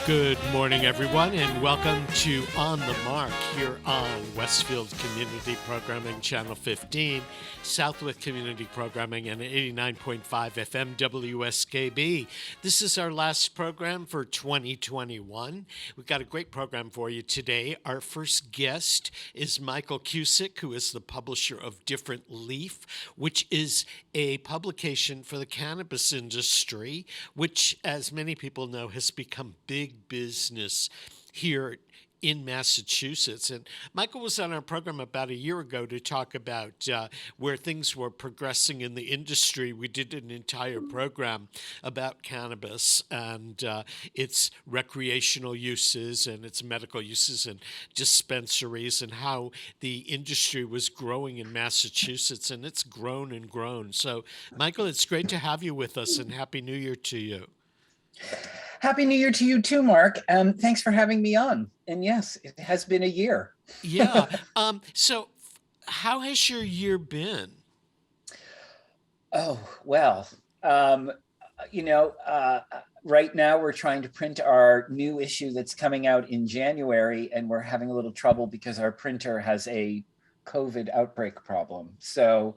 Good morning, everyone, and welcome to On the Mark here on Westfield Community Programming, Channel 15, Southwick Community Programming, and 89.5 FM WSKB. This is our last program for 2021. We've got a great program for you today. Our first guest is Michael Kusek, who is the publisher of Different Leaf, which is a publication for the cannabis industry, which, as many people know, has become big business here in Massachusetts. And Michael was on our program about a year ago to talk about where things were progressing in the industry. We did an entire program about cannabis and its recreational uses and its medical uses and dispensaries and how the industry was growing in Massachusetts, and it's grown and grown. So, Michael, it's great to have you with us, and Happy New Year to you. Happy New Year to you too, Mark. Thanks for having me on. And yes, it has been a year. Yeah. So how has your year been? Oh, well, right now we're trying to print our new issue that's coming out in January, and we're having a little trouble because our printer has a COVID outbreak problem. So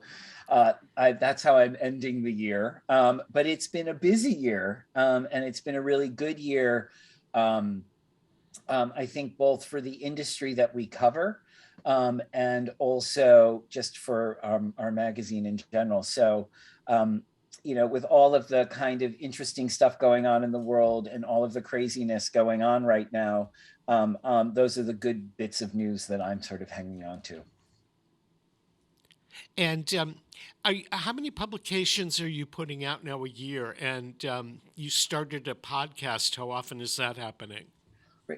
that's how I'm ending the year. But it's been a busy year, and it's been a really good year, I think, both for the industry that we cover and also just for our magazine in general. So, with all of the kind of interesting stuff going on in the world and all of the craziness going on right now, those are the good bits of news that I'm sort of hanging on to. And how many publications are you putting out now a year? And you started a podcast. How often is that happening?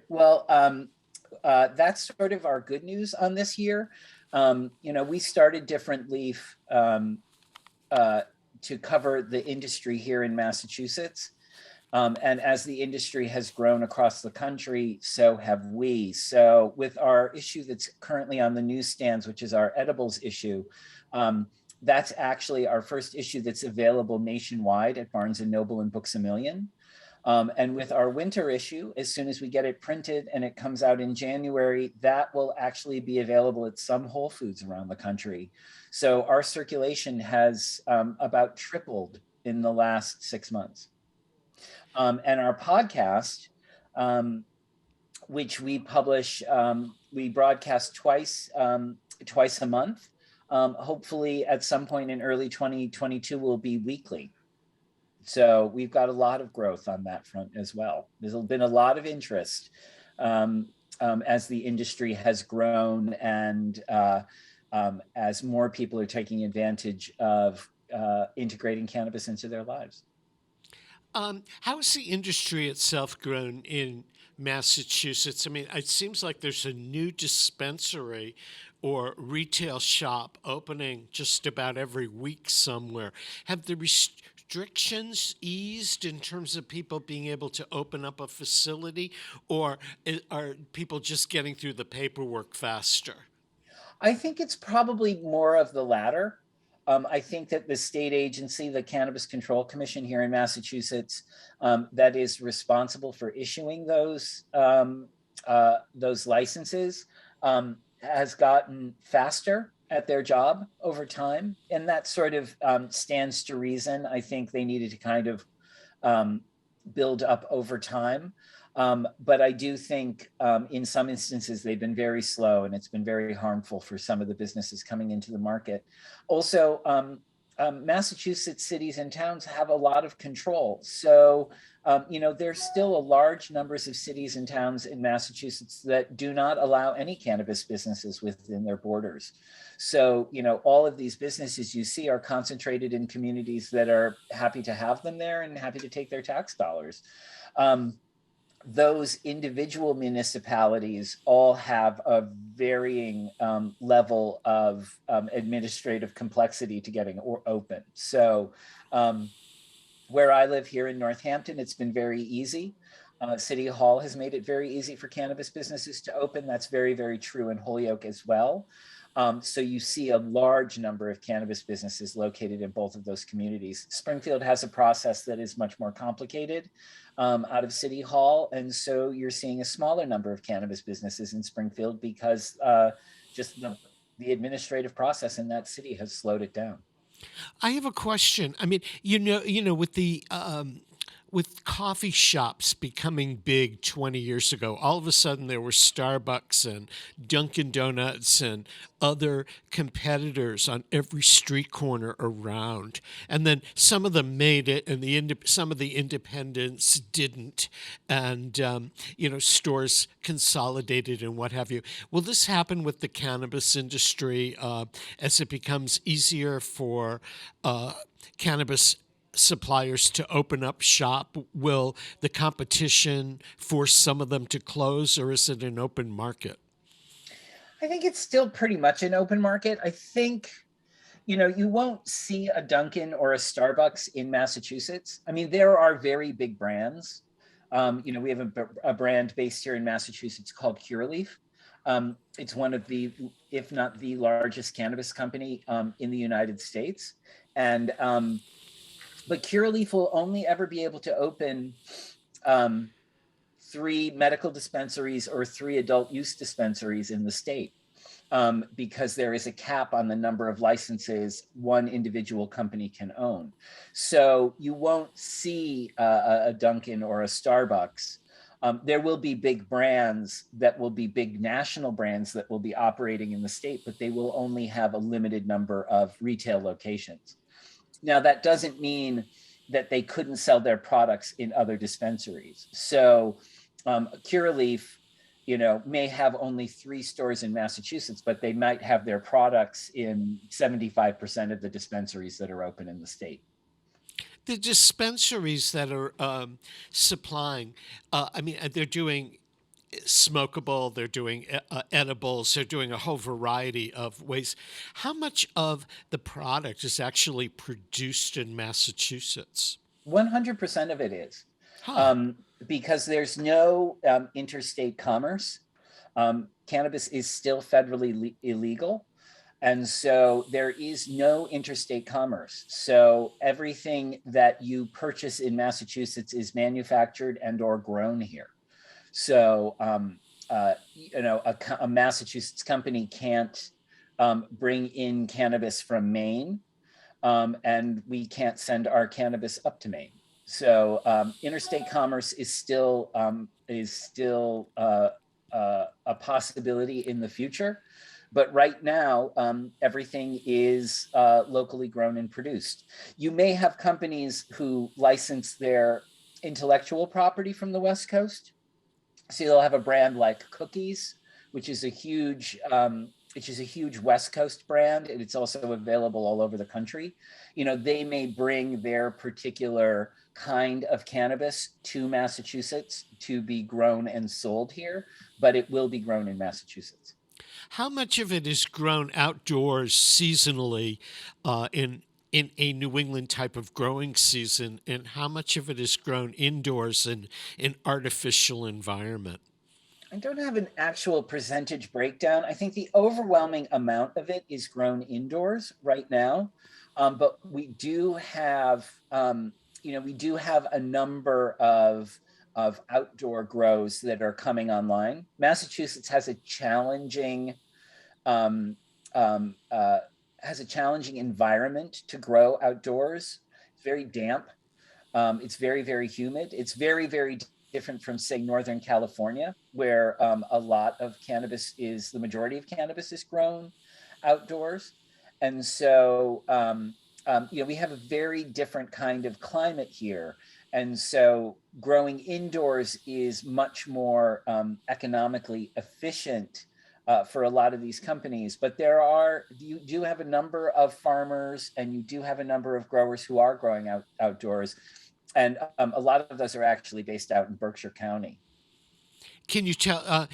Well, that's sort of our good news on this year. We started Different Leaf to cover the industry here in Massachusetts. And as the industry has grown across the country, so have we. So with our issue that's currently on the newsstands, which is our edibles issue, that's actually our first issue that's available nationwide at Barnes & Noble and Books A Million. And with our winter issue, as soon as we get it printed and it comes out in January, that will actually be available at some Whole Foods around the country. So our circulation has about tripled in the last 6 months. And our podcast, which we publish, we broadcast twice a month. Hopefully at some point in early 2022 will be weekly. So we've got a lot of growth on that front as well. There's been a lot of interest as the industry has grown and as more people are taking advantage of integrating cannabis into their lives. How has the industry itself grown in Massachusetts? I mean, it seems like there's a new dispensary or retail shop opening just about every week somewhere. Have the restrictions eased in terms of people being able to open up a facility, or are people just getting through the paperwork faster? I think it's probably more of the latter. I think that the state agency, the Cannabis Control Commission here in Massachusetts, that is responsible for issuing those licenses, has gotten faster at their job over time, and that sort of stands to reason. I think they needed to kind of build up over time. But I do think in some instances they've been very slow, and it's been very harmful for some of the businesses coming into the market. Also, Massachusetts cities and towns have a lot of control. So, there's still a large numbers of cities and towns in Massachusetts that do not allow any cannabis businesses within their borders. So, all of these businesses you see are concentrated in communities that are happy to have them there and happy to take their tax dollars. Those individual municipalities all have a varying level of administrative complexity to getting open. So where I live here in Northampton, it's been very easy. City Hall has made it very easy for cannabis businesses to open. That's very, very true in Holyoke as well. So you see a large number of cannabis businesses located in both of those communities. Springfield has a process that is much more complicated out of City Hall. And so you're seeing a smaller number of cannabis businesses in Springfield because just the administrative process in that city has slowed it down. I have a question. I mean, with coffee shops becoming big 20 years ago, all of a sudden there were Starbucks and Dunkin' Donuts and other competitors on every street corner around. And then some of them made it, and some of the independents didn't. And, stores consolidated and what have you. Will this happen with the cannabis industry as it becomes easier for cannabis suppliers to open up shop? Will the competition force some of them to close, or is it an open market? I think it's still pretty much an open market. I think, you won't see a Dunkin' or a Starbucks in Massachusetts. I mean, there are very big brands. We have a brand based here in Massachusetts called Curaleaf. It's one of the, if not the largest cannabis company in the United States. And but Curaleaf will only ever be able to open 3 medical dispensaries or 3 adult use dispensaries in the state, because there is a cap on the number of licenses one individual company can own. So you won't see a Dunkin' or a Starbucks. There will be big brands that will be big national brands that will be operating in the state, but they will only have a limited number of retail locations. Now, that doesn't mean that they couldn't sell their products in other dispensaries. So Curaleaf, may have only 3 stores in Massachusetts, but they might have their products in 75% of the dispensaries that are open in the state. The dispensaries that are supplying, they're doing smokable, they're doing edibles, they're doing a whole variety of ways. How much of the product is actually produced in Massachusetts? 100% of it is, Huh. because there's no interstate commerce. Cannabis is still federally illegal. And so there is no interstate commerce. So everything that you purchase in Massachusetts is manufactured and or grown here. So, a Massachusetts company can't bring in cannabis from Maine, and we can't send our cannabis up to Maine. So, interstate commerce is still a possibility in the future. But right now, everything is locally grown and produced. You may have companies who license their intellectual property from the West Coast. So you'll have a brand like Cookies, which is a huge West Coast brand, and it's also available all over the country. They may bring their particular kind of cannabis to Massachusetts to be grown and sold here, but it will be grown in Massachusetts. How much of it is grown outdoors seasonally in a New England type of growing season, and how much of it is grown indoors in an artificial environment? I don't have an actual percentage breakdown. I think the overwhelming amount of it is grown indoors right now, but we do have a number of outdoor grows that are coming online. Massachusetts um, has a challenging environment to grow outdoors. It's very damp. It's very, very humid. It's very, very different from, say, Northern California, where the majority of cannabis is grown outdoors. And so, we have a very different kind of climate here. And so growing indoors is much more economically efficient for a lot of these companies. But you do have a number of farmers and you do have a number of growers who are growing outdoors. And a lot of those are actually based out in Berkshire County. Can a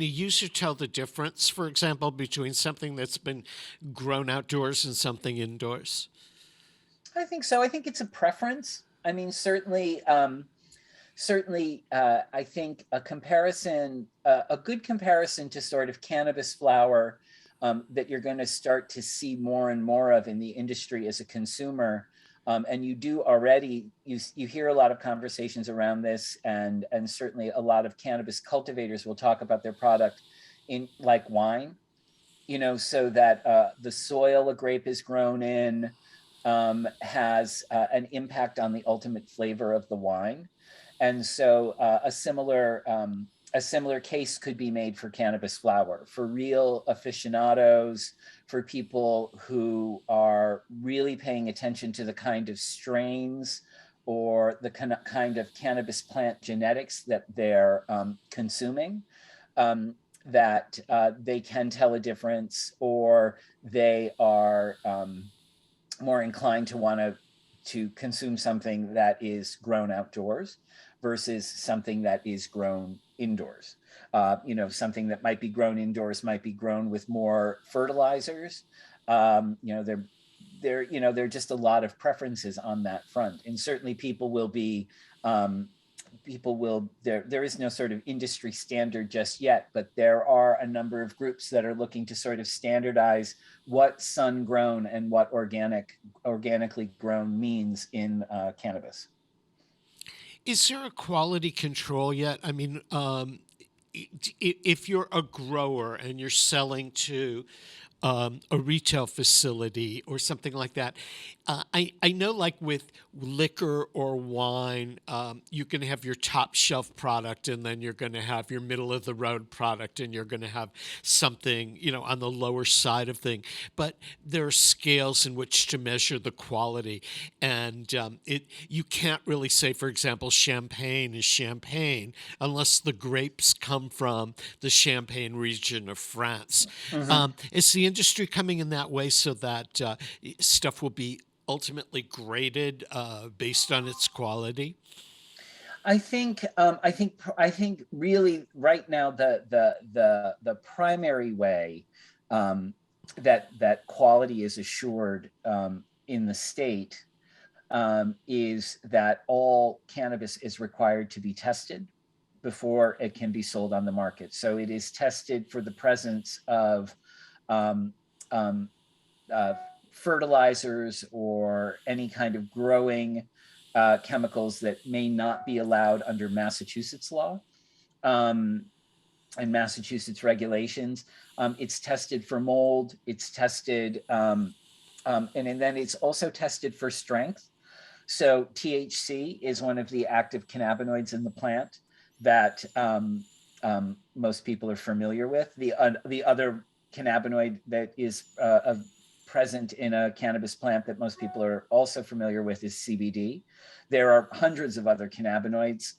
user tell the difference, for example, between something that's been grown outdoors and something indoors? I think so. I think it's a preference. I mean, certainly, I think a good comparison to sort of cannabis flower that you're going to start to see more and more of in the industry as a consumer. And you do already, you hear a lot of conversations around this, and certainly a lot of cannabis cultivators will talk about their product in like wine, so that the soil a grape is grown in has an impact on the ultimate flavor of the wine. And so a similar case could be made for cannabis flower, for real aficionados, for people who are really paying attention to the kind of strains or the kind of cannabis plant genetics that they're consuming. That they can tell a difference, or they are more inclined to want to consume something that is grown outdoors versus something that is grown indoors. Something that might be grown indoors might be grown with more fertilizers. There are just a lot of preferences on that front, and certainly people will be there is no sort of industry standard just yet, but there are a number of groups that are looking to sort of standardize what sun grown and what organically grown means in cannabis. Is there a quality control yet? I mean, if you're a grower and you're selling to a retail facility or something like that. I know, like with liquor or wine, you can have your top shelf product, and then you're going to have your middle of the road product, and you're going to have something, on the lower side of thing. But there are scales in which to measure the quality, and you can't really say, for example, champagne is champagne unless the grapes come from the Champagne region of France. Mm-hmm. Is the industry coming in that way so that stuff will be ultimately graded based on its quality? I think really right now the primary way that quality is assured in the state is that all cannabis is required to be tested before it can be sold on the market. So it is tested for the presence of um, um, uh, fertilizers or any kind of growing chemicals that may not be allowed under Massachusetts law um, and Massachusetts regulations. It's tested for mold. It's tested, and then it's also tested for strength. So THC is one of the active cannabinoids in the plant that most people are familiar with. The other cannabinoid that is present in a cannabis plant that most people are also familiar with is CBD. There are hundreds of other cannabinoids.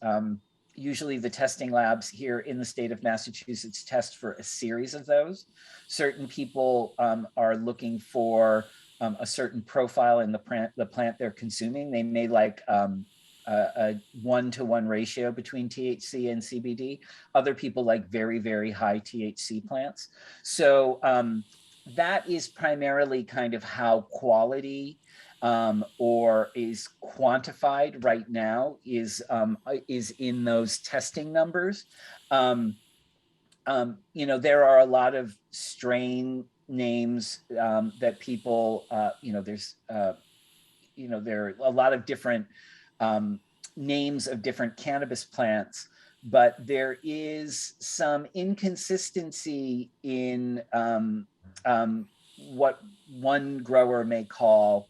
Usually the testing labs here in the state of Massachusetts test for a series of those. Certain people are looking for a certain profile in the plant they're consuming. They may like a 1-to-1 ratio between THC and CBD. Other people like very, very high THC plants. So that is primarily kind of how quality or is quantified right now is in those testing numbers. There are a lot of strain names that people, there are a lot of different names of different cannabis plants, but there is some inconsistency in what one grower may call,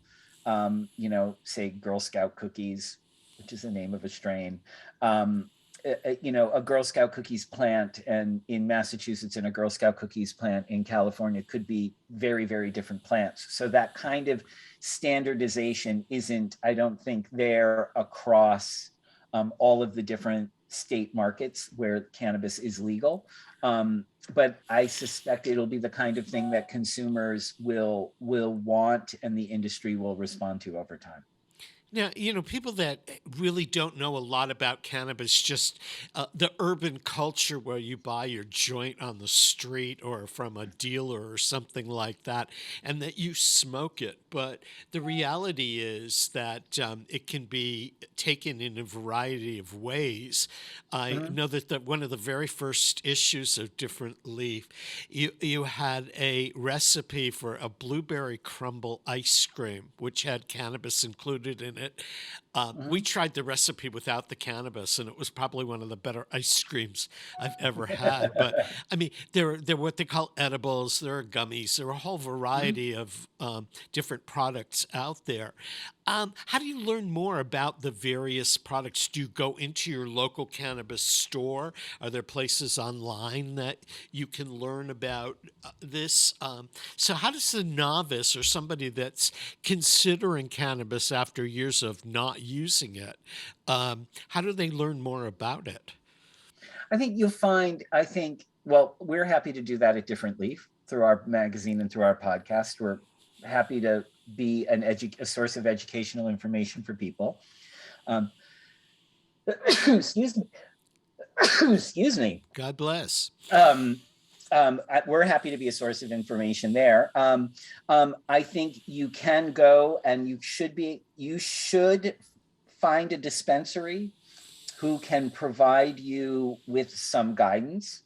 say Girl Scout cookies, which is the name of a strain. A Girl Scout cookies plant and in Massachusetts and a Girl Scout cookies plant in California could be very, very different plants. So that kind of standardization isn't, I don't think, there across all of the different state markets where cannabis is legal. But I suspect it'll be the kind of thing that consumers will want and the industry will respond to over time. Now, people that really don't know a lot about cannabis, just the urban culture where you buy your joint on the street or from a dealer or something like that, and that you smoke it. But the reality is that it can be taken in a variety of ways. I Mhm. know that one of the very first issues of Different Leaf, you had a recipe for a blueberry crumble ice cream, which had cannabis included in it. We Mhm. tried the recipe without the cannabis, and it was probably one of the better ice creams I've ever had. But I mean, they're what they call edibles. There are gummies. There are a whole Mhm. variety of different products out there. How do you learn more about the various products? Do you go into your local cannabis store? Are there places online that you can learn about this? So, how does the novice or somebody that's considering cannabis after years of not using it, how do they learn more about it? I think you'll find, well, we're happy to do that at Different Leaf through our magazine and through our podcast. We're happy to be a source of educational information for people. Um, excuse me. Excuse me. God bless. Um, we're happy to be a source of information there. I think you can go and you should find a dispensary who can provide you with some guidance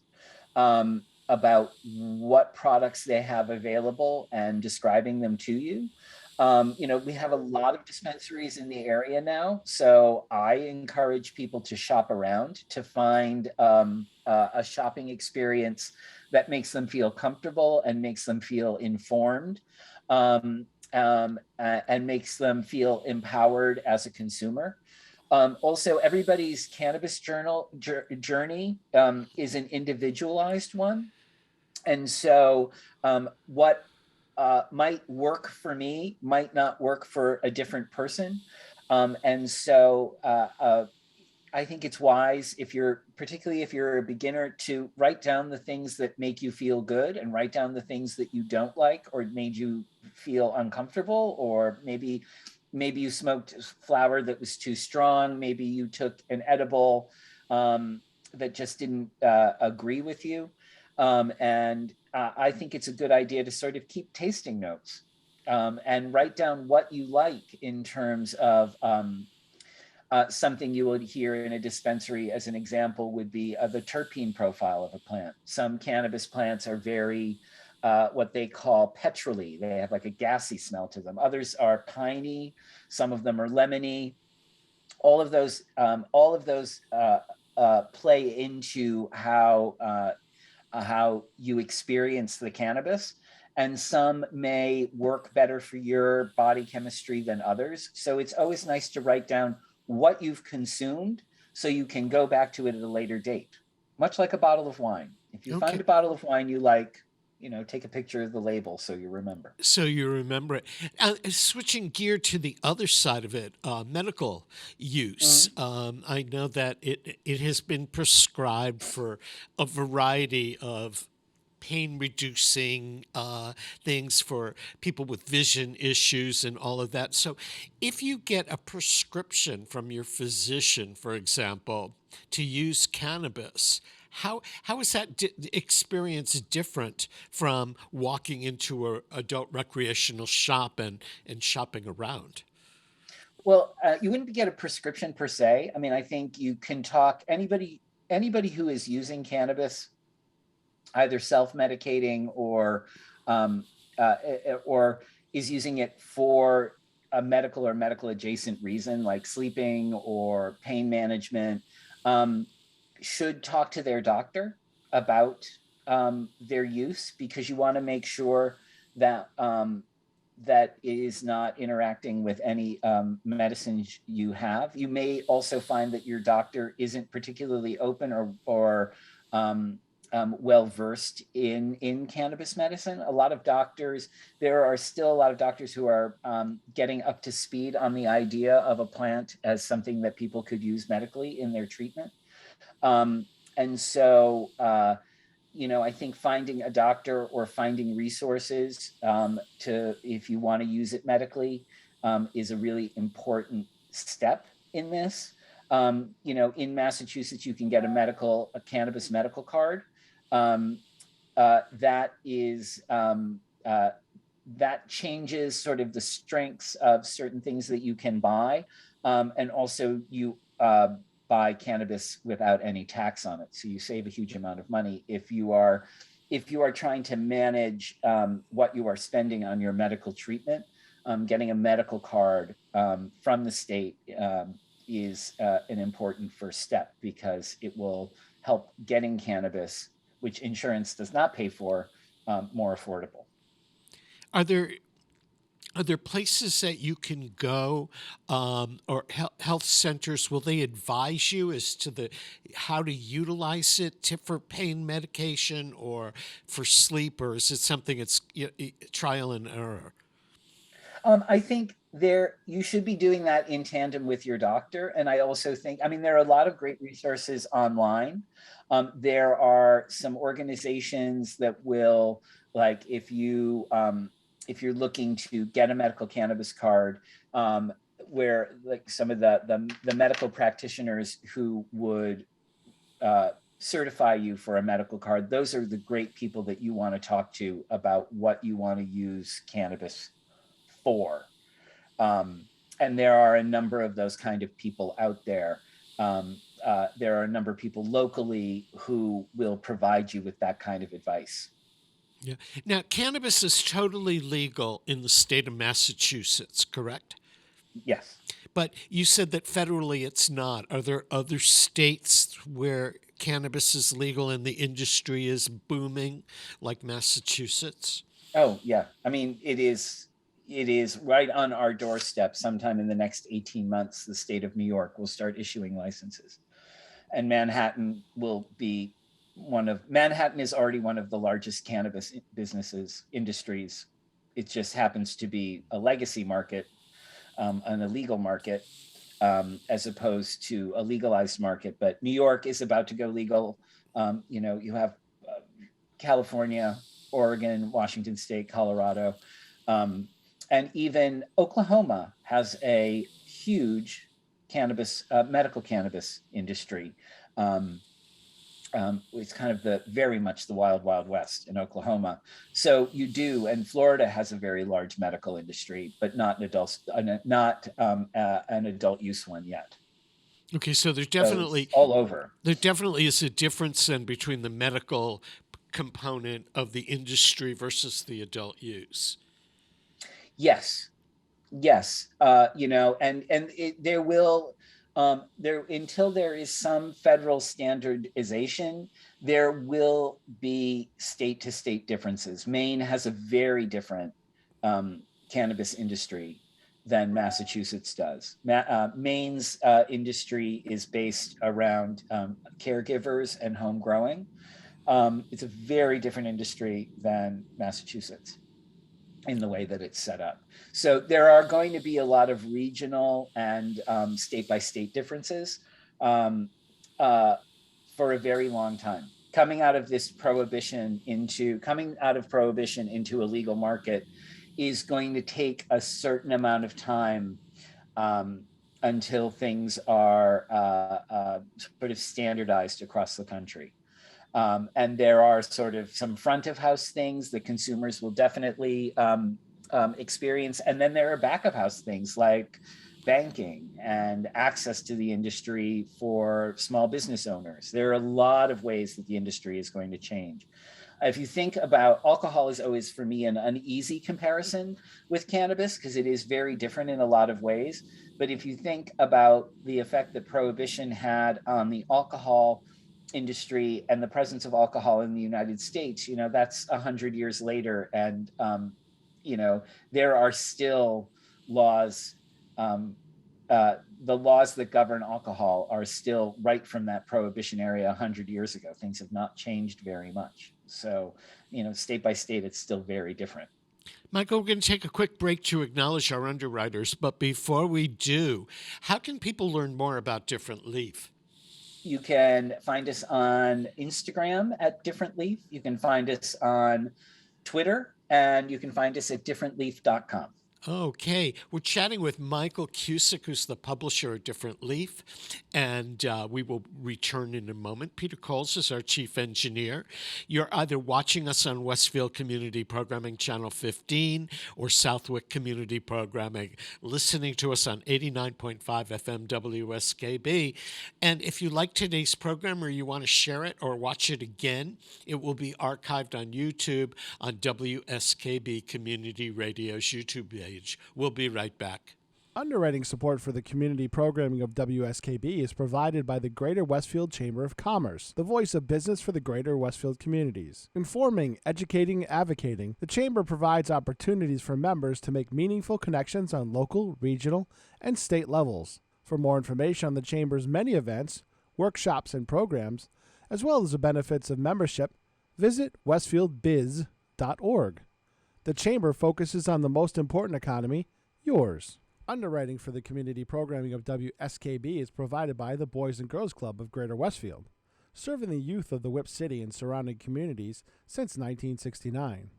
about what products they have available and describing them to you. We have a lot of dispensaries in the area now, so I encourage people to shop around to find a shopping experience that makes them feel comfortable and makes them feel informed. And makes them feel empowered as a consumer. Also, everybody's cannabis journey is an individualized one. And so, what might work for me might not work for a different person. I think it's wise, particularly if you're a beginner, to write down the things that make you feel good and write down the things that you don't like or made you feel uncomfortable, or maybe you smoked flower that was too strong, maybe you took an edible that just didn't agree with you. And I think it's a good idea to sort of keep tasting notes and write down what you like in terms of something you would hear in a dispensary. As an example, would be the terpene profile of a plant. Some cannabis plants are very what they call petrol-y. They have like a gassy smell to them. Others are piney. Some of them are lemony. All of those play into how you experience the cannabis. And some may work better for your body chemistry than others. So it's always nice to write down what you've consumed so you can go back to it at a later date, much like a bottle of wine. If you find Okay. a bottle of wine you like, take a picture of the label so you remember. So you remember it. Switching gear to the other side of it, medical use. Mm-hmm. I know that it has been prescribed for a variety of pain reducing things for people with vision issues and all of that. So, if you get a prescription from your physician, for example, to use cannabis, how is that experience different from walking into a adult recreational shop and shopping around? Well, you wouldn't get a prescription per se. I mean, I think you can talk anybody who is using cannabis, either self-medicating um, or is using it for a medical or medical adjacent reason, like sleeping or pain management, um, should talk to their doctor about their use, because you want to make sure that that is not interacting with any medicines you have. You may also find that your doctor isn't particularly open or well versed in cannabis medicine. There are still a lot of doctors who are getting up to speed on the idea of a plant as something that people could use medically in their treatment. Um, and so, I think finding a doctor or finding resources if you want to use it medically is a really important step in this. In Massachusetts, you can get a cannabis medical card. Um, that is that changes sort of the strengths of certain things that you can buy, and also you buy cannabis without any tax on it, so you save a huge amount of money if you are trying to manage what you are spending on your medical treatment. Getting a medical card from the state is an important first step, because it will help getting cannabis, which insurance does not pay for, more affordable. Are there are there places that you can go, or health centers? Will they advise you as to the how to utilize it for pain medication or for sleep, or is it something it's trial and error? I think you should be doing that in tandem with your doctor. And I also think, I mean, there are a lot of great resources online. There are some organizations that will, like, if you're looking to get a medical cannabis card, where like some of the medical practitioners who would certify you for a medical card, those are the great people that you want to talk to about what you want to use cannabis for. And there are a number of those kind of people out there. There are a number of people locally who will provide you with that kind of advice. Yeah. Now, cannabis is totally legal in the state of Massachusetts, correct? Yes. But you said that federally it's not. Are there other states where cannabis is legal and the industry is booming, like Massachusetts? Oh, yeah. I mean, it is right on our doorstep. Sometime in the next 18 months, the state of New York will start issuing licenses. And Manhattan is already one of the largest cannabis industries. It just happens to be a legacy market, an illegal market, as opposed to a legalized market. But New York is about to go legal. You have California, Oregon, Washington State, Colorado, um, and even Oklahoma has a huge medical cannabis industry. Um, it's kind of very much the wild, wild west in Oklahoma. So you do, and Florida has a very large medical industry, but not an adult use one yet. Okay, so So it's all over. there definitely is a difference then between the medical component of the industry versus the adult use. Yes, yes, there will there until there is some federal standardization, there will be state to state differences. Maine has a very different cannabis industry than Massachusetts does. Maine's industry is based around caregivers and home growing. It's a very different industry than Massachusetts in the way that it's set up. So there are going to be a lot of regional and state by state differences um, for a very long time. Coming out of prohibition into a legal market is going to take a certain amount of time, until things are sort of standardized across the country. And there are sort of some front of house things that consumers will definitely experience. And then there are back of house things like banking and access to the industry for small business owners. There are a lot of ways that the industry is going to change. If you think about alcohol, is always for me an uneasy comparison with cannabis because it is very different in a lot of ways. But if you think about the effect that prohibition had on the alcohol industry and the presence of alcohol in the United States, that's 100 years later. And, there are still laws. The laws that govern alcohol are still right from that prohibition area 100 years ago. Things have not changed very much. So, state by state, it's still very different. Michael, we're going to take a quick break to acknowledge our underwriters. But before we do, how can people learn more about Different Leaf? You can find us on Instagram at Different Leaf. You can find us on Twitter, and you can find us at differentleaf.com. Okay, we're chatting with Michael Kusek, who's the publisher of Different Leaf, and we will return in a moment. Peter Coles is our chief engineer. You're either watching us on Westfield Community Programming Channel 15 or Southwick Community Programming, listening to us on 89.5 FM WSKB. And if you like today's program or you want to share it or watch it again, it will be archived on YouTube on WSKB Community Radio's YouTube page. We'll be right back. Underwriting support for the community programming of WSKB is provided by the Greater Westfield Chamber of Commerce, the voice of business for the Greater Westfield communities. Informing, educating, advocating, the Chamber provides opportunities for members to make meaningful connections on local, regional, and state levels. For more information on the Chamber's many events, workshops, and programs, as well as the benefits of membership, visit westfieldbiz.org. The Chamber focuses on the most important economy, yours. Underwriting for the community programming of WSKB is provided by the Boys and Girls Club of Greater Westfield, serving the youth of the Whip City and surrounding communities since 1969.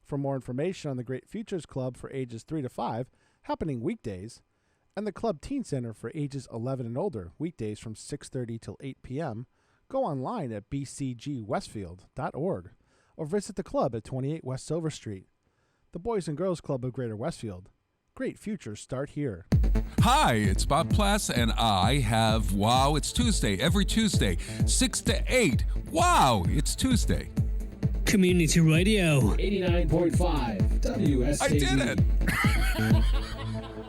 For more information on the Great Futures Club for ages 3 to 5, happening weekdays, and the Club Teen Center for ages 11 and older, weekdays from 6:30 till 8 p.m., go online at bcgwestfield.org or visit the club at 28 West Silver Street. The Boys and Girls Club of Greater Westfield. Great futures start here. Hi, it's Bob Plass, and I have Wow, It's Tuesday, every Tuesday, 6 to 8. Wow, it's Tuesday. Community Radio. 89.5 WSKB. I did it!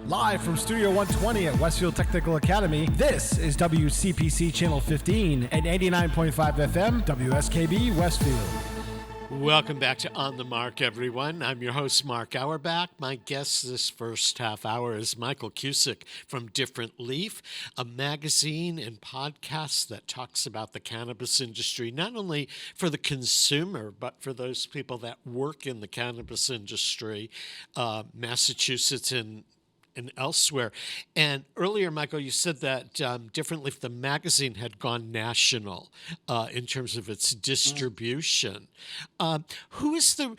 Live from Studio 120 at Westfield Technical Academy, this is WCPC Channel 15 and 89.5 FM WSKB Westfield. Welcome back to On the Mark, everyone. I'm your host, Mark Auerbach. My guest this first half hour is Michael Kusek from Different Leaf, a magazine and podcast that talks about the cannabis industry, not only for the consumer, but for those people that work in the cannabis industry, Massachusetts and elsewhere. And earlier, Michael, you said that Different Leaf, the magazine, had gone national in terms of its distribution. Who is the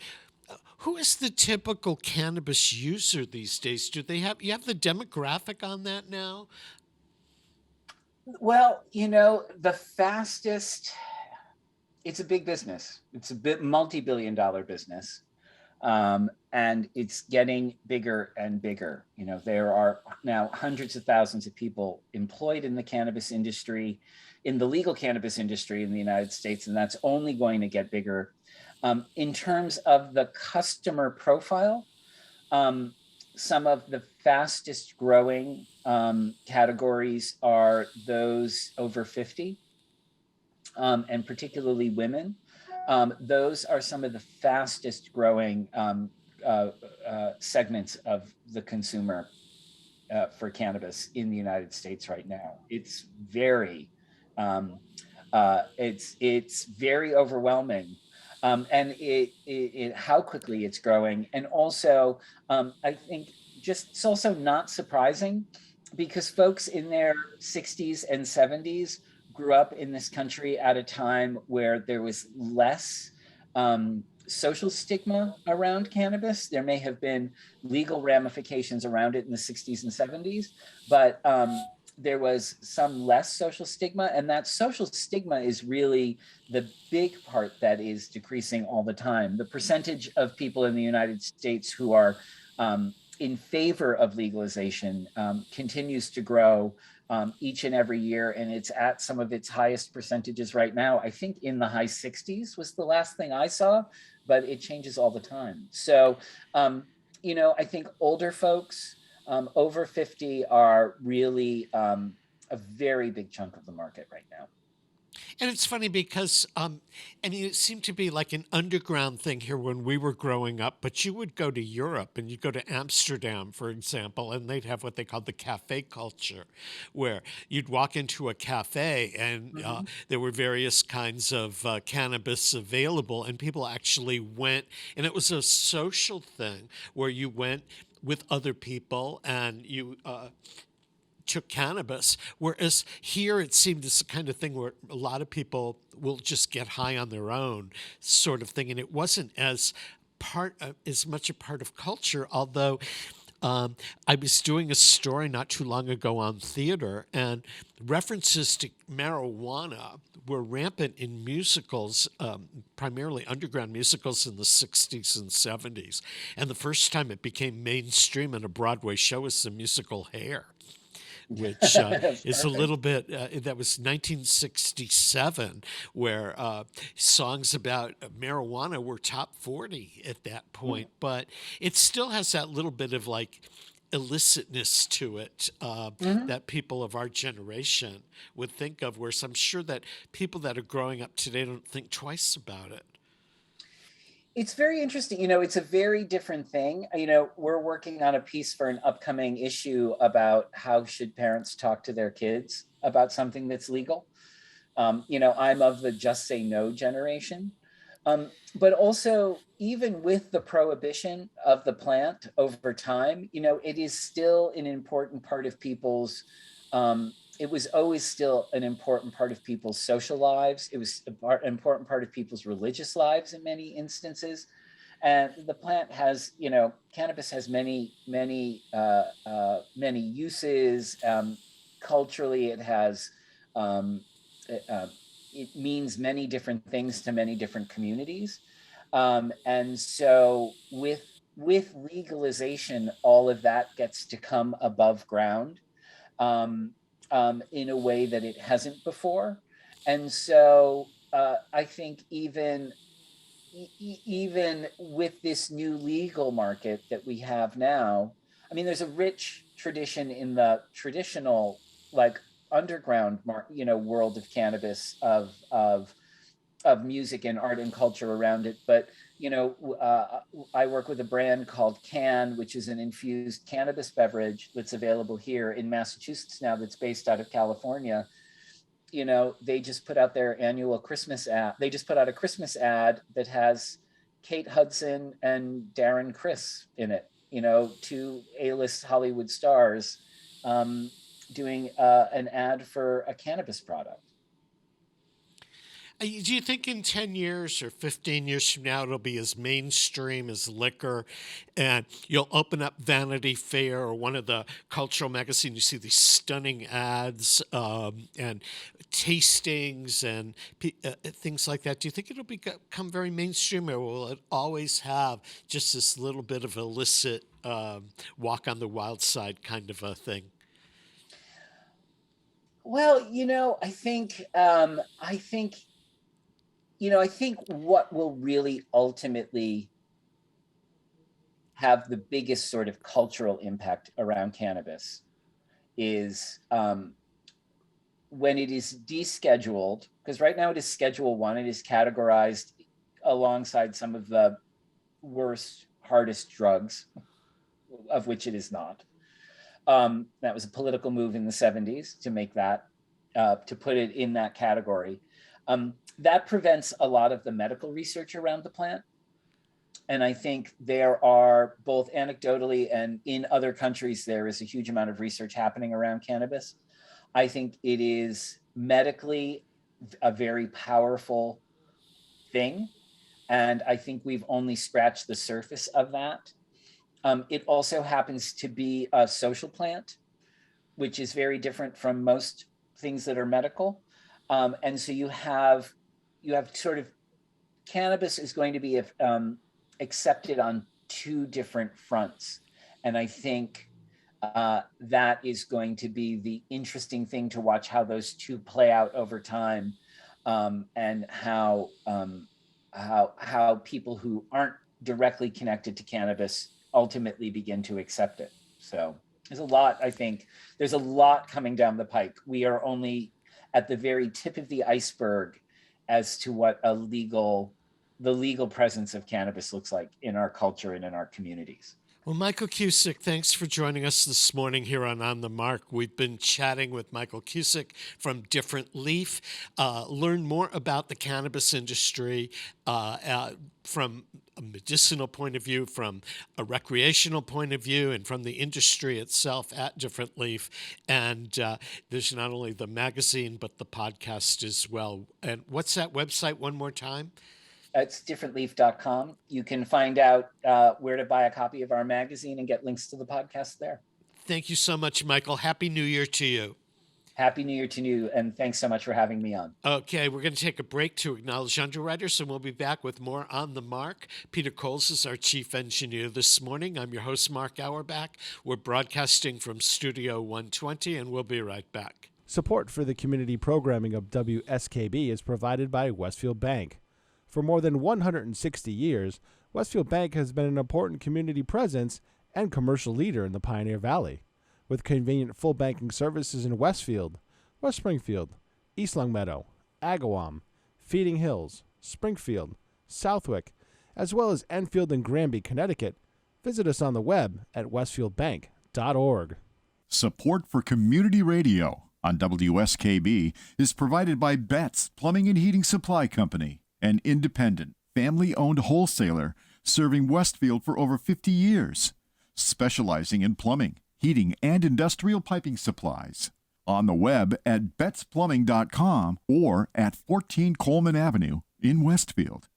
typical cannabis user these days? You have the demographic on that now? Well, the fastest, it's a big business. It's a multi-billion-dollar business. And it's getting bigger and bigger. There are now hundreds of thousands of people employed in the cannabis industry, in the legal cannabis industry in the United States, and that's only going to get bigger. In terms of the customer profile, some of the fastest growing categories are those over 50, and particularly women. Those are some of the fastest growing segments of the consumer for cannabis in the United States right now. It's very, it's very overwhelming, and it how quickly it's growing, and also I think it's also not surprising because folks in their 60s and 70s grew up in this country at a time where there was less social stigma around cannabis. There may have been legal ramifications around it in the 60s and 70s, but there was some less social stigma, and that social stigma is really the big part that is decreasing all the time. The percentage of people in the United States who are in favor of legalization continues to grow each and every year, and it's at some of its highest percentages right now. I think in the high 60s was the last thing I saw, but it changes all the time. So, I think older folks over 50 are really a very big chunk of the market right now. And it's funny because, it seemed to be like an underground thing here when we were growing up, but you would go to Europe and you'd go to Amsterdam, for example, and they'd have what they called the cafe culture, where you'd walk into a cafe and there were various kinds of cannabis available, and people actually went, and it was a social thing where you went with other people and you took cannabis, whereas here it seemed this kind of thing where a lot of people will just get high on their own sort of thing, and it wasn't as much a part of culture, although I was doing a story not too long ago on theater, and references to marijuana were rampant in musicals, primarily underground musicals in the 60s and 70s. And the first time it became mainstream in a Broadway show was the musical Hair, which is a little bit, that was 1967, where songs about marijuana were top 40 at that point. But it still has that little bit of like illicitness to it that people of our generation would think of, whereas I'm sure that people that are growing up today don't think twice about it. It's very interesting. It's a very different thing. We're working on a piece for an upcoming issue about how should parents talk to their kids about something that's legal. I'm of the just say no generation. But also, even with the prohibition of the plant over time, it is still an important part of people's it was always still an important part of people's social lives. It was an important part of people's religious lives in many instances. And the plant has, cannabis has many uses. Culturally, it has, it means many different things to many different communities. And so with legalization, all of that gets to come above ground. In a way that it hasn't before. And so I think even with this new legal market that we have now, I mean, there's a rich tradition in the traditional, like underground, world of cannabis, of music and art and culture around it. But I work with a brand called Can, which is an infused cannabis beverage that's available here in Massachusetts now, that's based out of California. They just put out their annual Christmas ad. They just put out a Christmas ad that has Kate Hudson and Darren Criss in it, two A-list Hollywood stars doing an ad for a cannabis product. Do you think in 10 years or 15 years from now it'll be as mainstream as liquor, and you'll open up Vanity Fair or one of the cultural magazines, you see these stunning ads and tastings and things like that? Do you think it'll become very mainstream, or will it always have just this little bit of illicit walk on the wild side kind of a thing? Well, I think what will really ultimately have the biggest sort of cultural impact around cannabis is when it is descheduled, because right now it is Schedule 1. It is categorized alongside some of the worst, hardest drugs, of which it is not. That was a political move in the 70s to make that, to put it in that category. That prevents a lot of the medical research around the plant. And I think there are, both anecdotally and in other countries, there is a huge amount of research happening around cannabis. I think it is medically a very powerful thing. And I think we've only scratched the surface of that. It also happens to be a social plant, which is very different from most things that are medical. And so you have sort of, cannabis is going to be accepted on two different fronts. And I think that is going to be the interesting thing to watch, how those two play out over time, and how people who aren't directly connected to cannabis ultimately begin to accept it. So there's a lot, I think, there's a lot coming down the pike. We are only at the very tip of the iceberg as to what the legal presence of cannabis looks like in our culture and in our communities. Well, Michael Kusek, thanks for joining us this morning here on the Mark. We've been chatting with Michael Kusek from Different Leaf. Learn more about the cannabis industry from a medicinal point of view, from a recreational point of view, and from the industry itself at Different Leaf. And there's not only the magazine, but the podcast as well. And what's that website one more time? It's differentleaf.com. You can find out where to buy a copy of our magazine and get links to the podcast there. Thank you so much, Michael. Happy New Year to you. Happy New Year to you, and thanks so much for having me on. Okay, we're going to take a break to acknowledge underwriters, and we'll be back with more On the Mark. Peter Coles is our chief engineer this morning. I'm your host, Mark Auerbach. We're broadcasting from Studio 120, and we'll be right back. Support for the community programming of WSKB is provided by Westfield Bank. For more than 160 years, Westfield Bank has been an important community presence and commercial leader in the Pioneer Valley. With convenient full banking services in Westfield, West Springfield, East Longmeadow, Agawam, Feeding Hills, Springfield, Southwick, as well as Enfield and Granby, Connecticut, visit us on the web at westfieldbank.org. Support for community radio on WSKB is provided by Betts Plumbing and Heating Supply Company, an independent, family-owned wholesaler serving Westfield for over 50 years, specializing in plumbing, heating, and industrial piping supplies. On the web at bettsplumbing.com or at 14 Coleman Avenue in Westfield.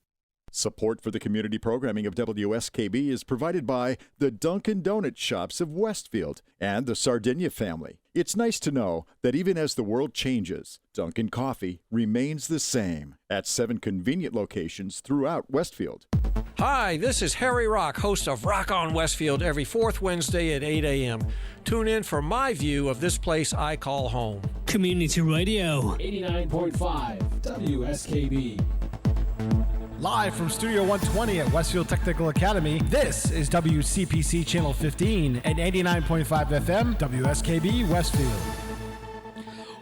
Support for the community programming of WSKB is provided by the Dunkin' Donuts shops of Westfield and the Sardinia family. It's nice to know that even as the world changes, Dunkin' Coffee remains the same at 7 convenient locations throughout Westfield. Hi, this is Harry Rock, host of Rock on Westfield every fourth Wednesday at 8 a.m. Tune in for my view of this place I call home. Community Radio. 89.5 WSKB. Live from Studio 120 at Westfield Technical Academy, this is WCPC Channel 15 and 89.5 FM WSKB Westfield.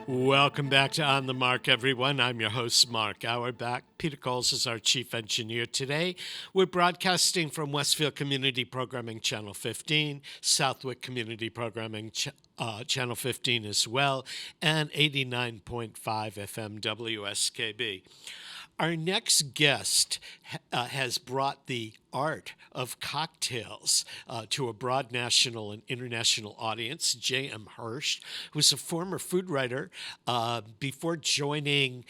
Welcome back to On the Mark, everyone. I'm your host, Mark Auerbach. Peter Coles is our chief engineer today. We're broadcasting from Westfield Community Programming Channel 15, Southwick Community Programming Channel 15 as well, and 89.5 FM WSKB. Our next guest has brought the art of cocktails to a broad national and international audience. J.M. Hirsch, who's a former food writer before joining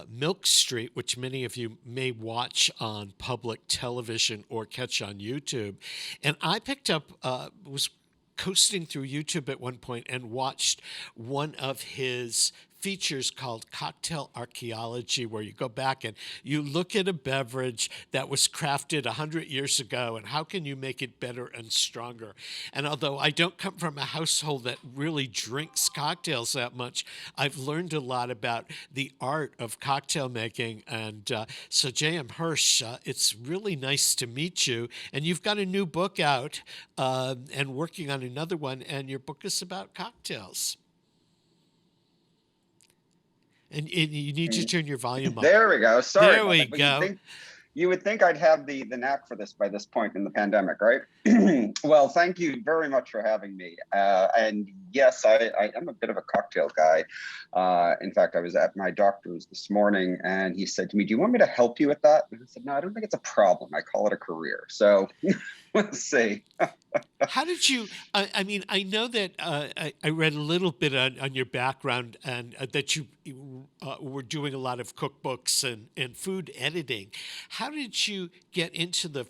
Milk Street, which many of you may watch on public television or catch on YouTube. And I picked up, was coasting through YouTube at one point and watched one of his features called Cocktail Archaeology, where you go back and you look at a beverage that was crafted 100 years ago and how can you make it better and stronger. And although I don't come from a household that really drinks cocktails that much, I've learned a lot about the art of cocktail making. And so J.M. Hirsch, it's really nice to meet you. And you've got a new book out and working on another one, and your book is about cocktails. And you need to turn your volume up. There we go. Sorry. There we go. You would think I'd have the knack for this by this point in the pandemic, right? Well, thank you very much for having me. And yes, I am a bit of a cocktail guy. In fact, I was at my doctor's this morning and he said to me, "Do you want me to help you with that?" And I said, "No, I don't think it's a problem. I call it a career." So let's see. How did you, I mean, I know that I read a little bit on your background and that you were doing a lot of cookbooks and food editing. How did you get into the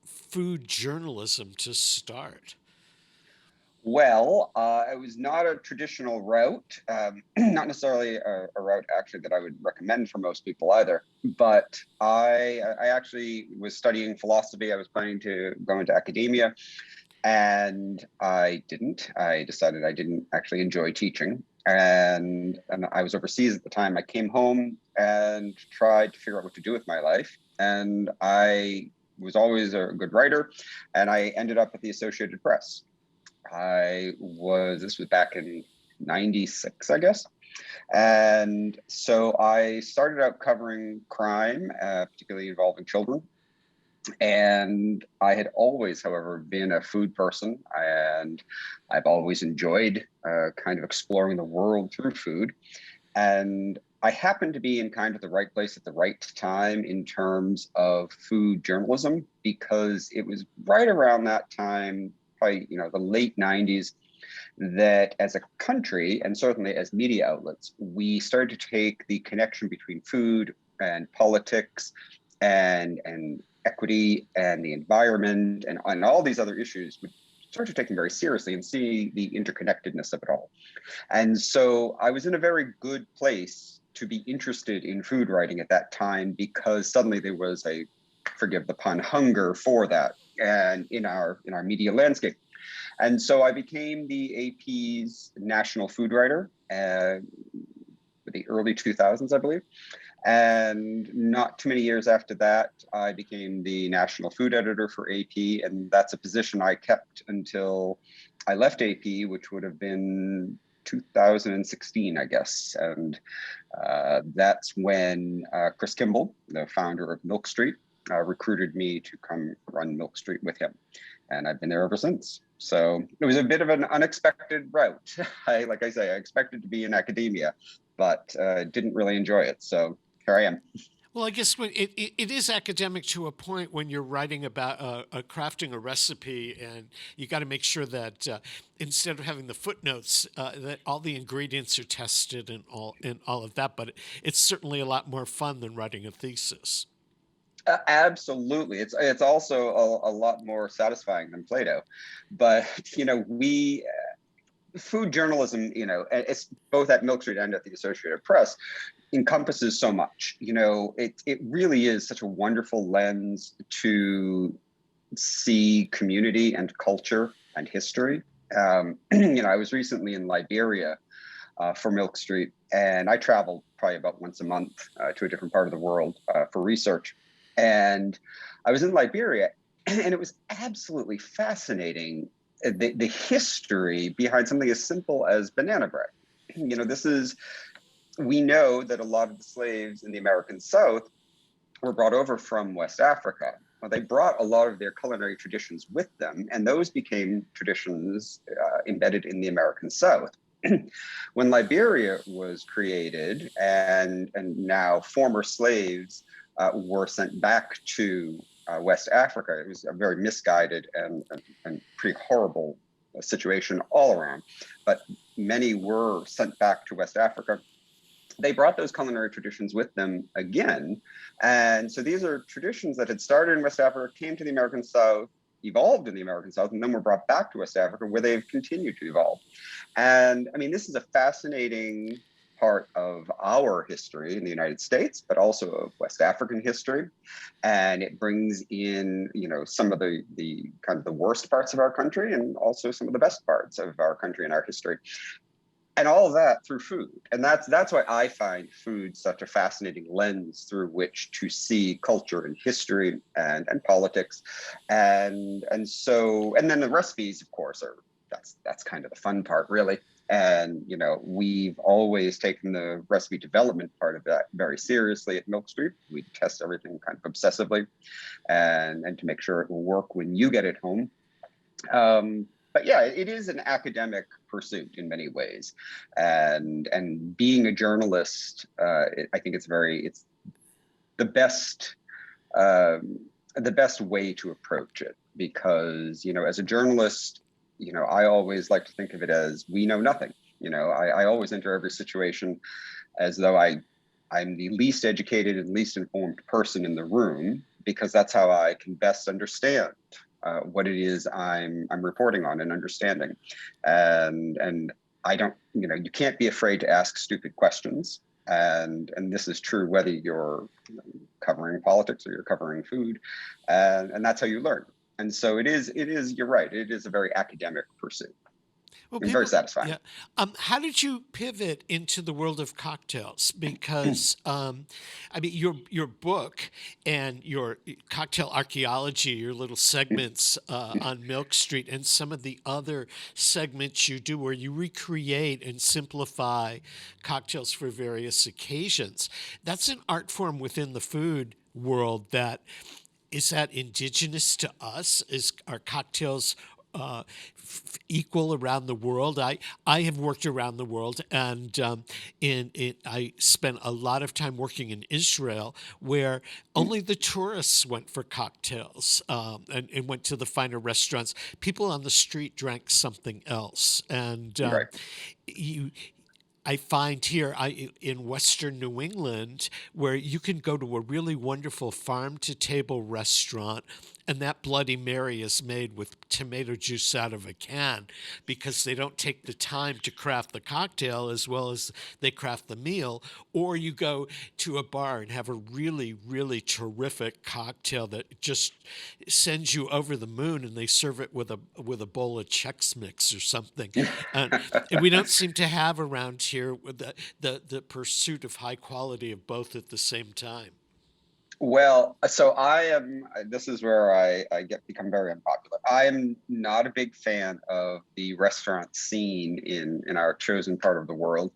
food journalism to start? Well, it was not a traditional route, not necessarily a route actually that I would recommend for most people either. But I actually was studying philosophy. I was planning to go into academia, and I didn't. I decided I didn't actually enjoy teaching, and I was overseas at the time. I came home and tried to figure out what to do with my life, and I was always a good writer, and I ended up at the Associated Press. This was back in 96, I guess. And so I started out covering crime, particularly involving children. And I had always, however, been a food person, and I've always enjoyed kind of exploring the world through food. And I happened to be in kind of the right place at the right time in terms of food journalism, because it was right around that time, probably, the late 90s, that as a country, and certainly as media outlets, we started to take the connection between food and politics and equity and the environment and all these other issues would start to take them very seriously and see the interconnectedness of it all. And so I was in a very good place to be interested in food writing at that time, because suddenly there was a, forgive the pun, hunger for that and in our media landscape. And so I became the AP's national food writer in the early 2000s, I believe. And not too many years after that, I became the national food editor for AP. And that's a position I kept until I left AP, which would have been 2016, I guess. And that's when Chris Kimball, the founder of Milk Street, recruited me to come run Milk Street with him. And I've been there ever since. So it was a bit of an unexpected route. Like I say, I expected to be in academia, but didn't really enjoy it. So here I am. Well, I guess when it is academic to a point when you're writing about crafting a recipe, and you got to make sure that instead of having the footnotes, that all the ingredients are tested and all of that. But it's certainly a lot more fun than writing a thesis. Absolutely. It's also a lot more satisfying than Plato. But, food journalism, it's both at Milk Street and at the Associated Press, encompasses so much. It really is such a wonderful lens to see community and culture and history. I was recently in Liberia for Milk Street, and I traveled probably about once a month to a different part of the world for research. And I was in Liberia, and it was absolutely fascinating, the history behind something as simple as banana bread. We know that a lot of the slaves in the American South were brought over from West Africa. Well, they brought a lot of their culinary traditions with them, and those became traditions embedded in the American South. When Liberia was created, and now former slaves were sent back to West Africa. It was a very misguided and pretty horrible situation all around. But many were sent back to West Africa. They brought those culinary traditions with them again. And so these are traditions that had started in West Africa, came to the American South, evolved in the American South, and then were brought back to West Africa, where they've continued to evolve. And I mean, this is a fascinating part of our history in the United States, but also of West African history. And it brings in, some of the kind of the worst parts of our country, and also some of the best parts of our country and our history. And all of that through food. And that's why I find food such a fascinating lens through which to see culture and history and politics. And then the recipes, of course, that's kind of the fun part, really. And, we've always taken the recipe development part of that very seriously at Milk Street. We test everything kind of obsessively and to make sure it will work when you get it home. But yeah, it is an academic pursuit in many ways. And being a journalist, I think it's the best way to approach it, because, as a journalist, I always like to think of it as we know nothing. I always enter every situation as though I'm the least educated and least informed person in the room, because that's how I can best understand what it is I'm reporting on and understanding. And I don't, you can't be afraid to ask stupid questions. And this is true whether you're covering politics or you're covering food. And that's how you learn. And so it is, you're right, it is a very academic pursuit. Well, very satisfying. Yeah. How did you pivot into the world of cocktails? Because, your book and your cocktail archaeology, your little segments on Milk Street, and some of the other segments you do where you recreate and simplify cocktails for various occasions, that's an art form within the food world is that indigenous to us? Are cocktails equal around the world? I have worked around the world, and I spent a lot of time working in Israel, where only the tourists went for cocktails and went to the finer restaurants. People on the street drank something else, and right. I find here in Western New England, where you can go to a really wonderful farm-to-table restaurant, and that Bloody Mary is made with tomato juice out of a can because they don't take the time to craft the cocktail as well as they craft the meal. Or you go to a bar and have a really, really terrific cocktail that just sends you over the moon, and they serve it with a bowl of Chex Mix or something. And we don't seem to have around here the pursuit of high quality of both at the same time. Well, so this is where I become very unpopular. I am not a big fan of the restaurant scene in our chosen part of the world.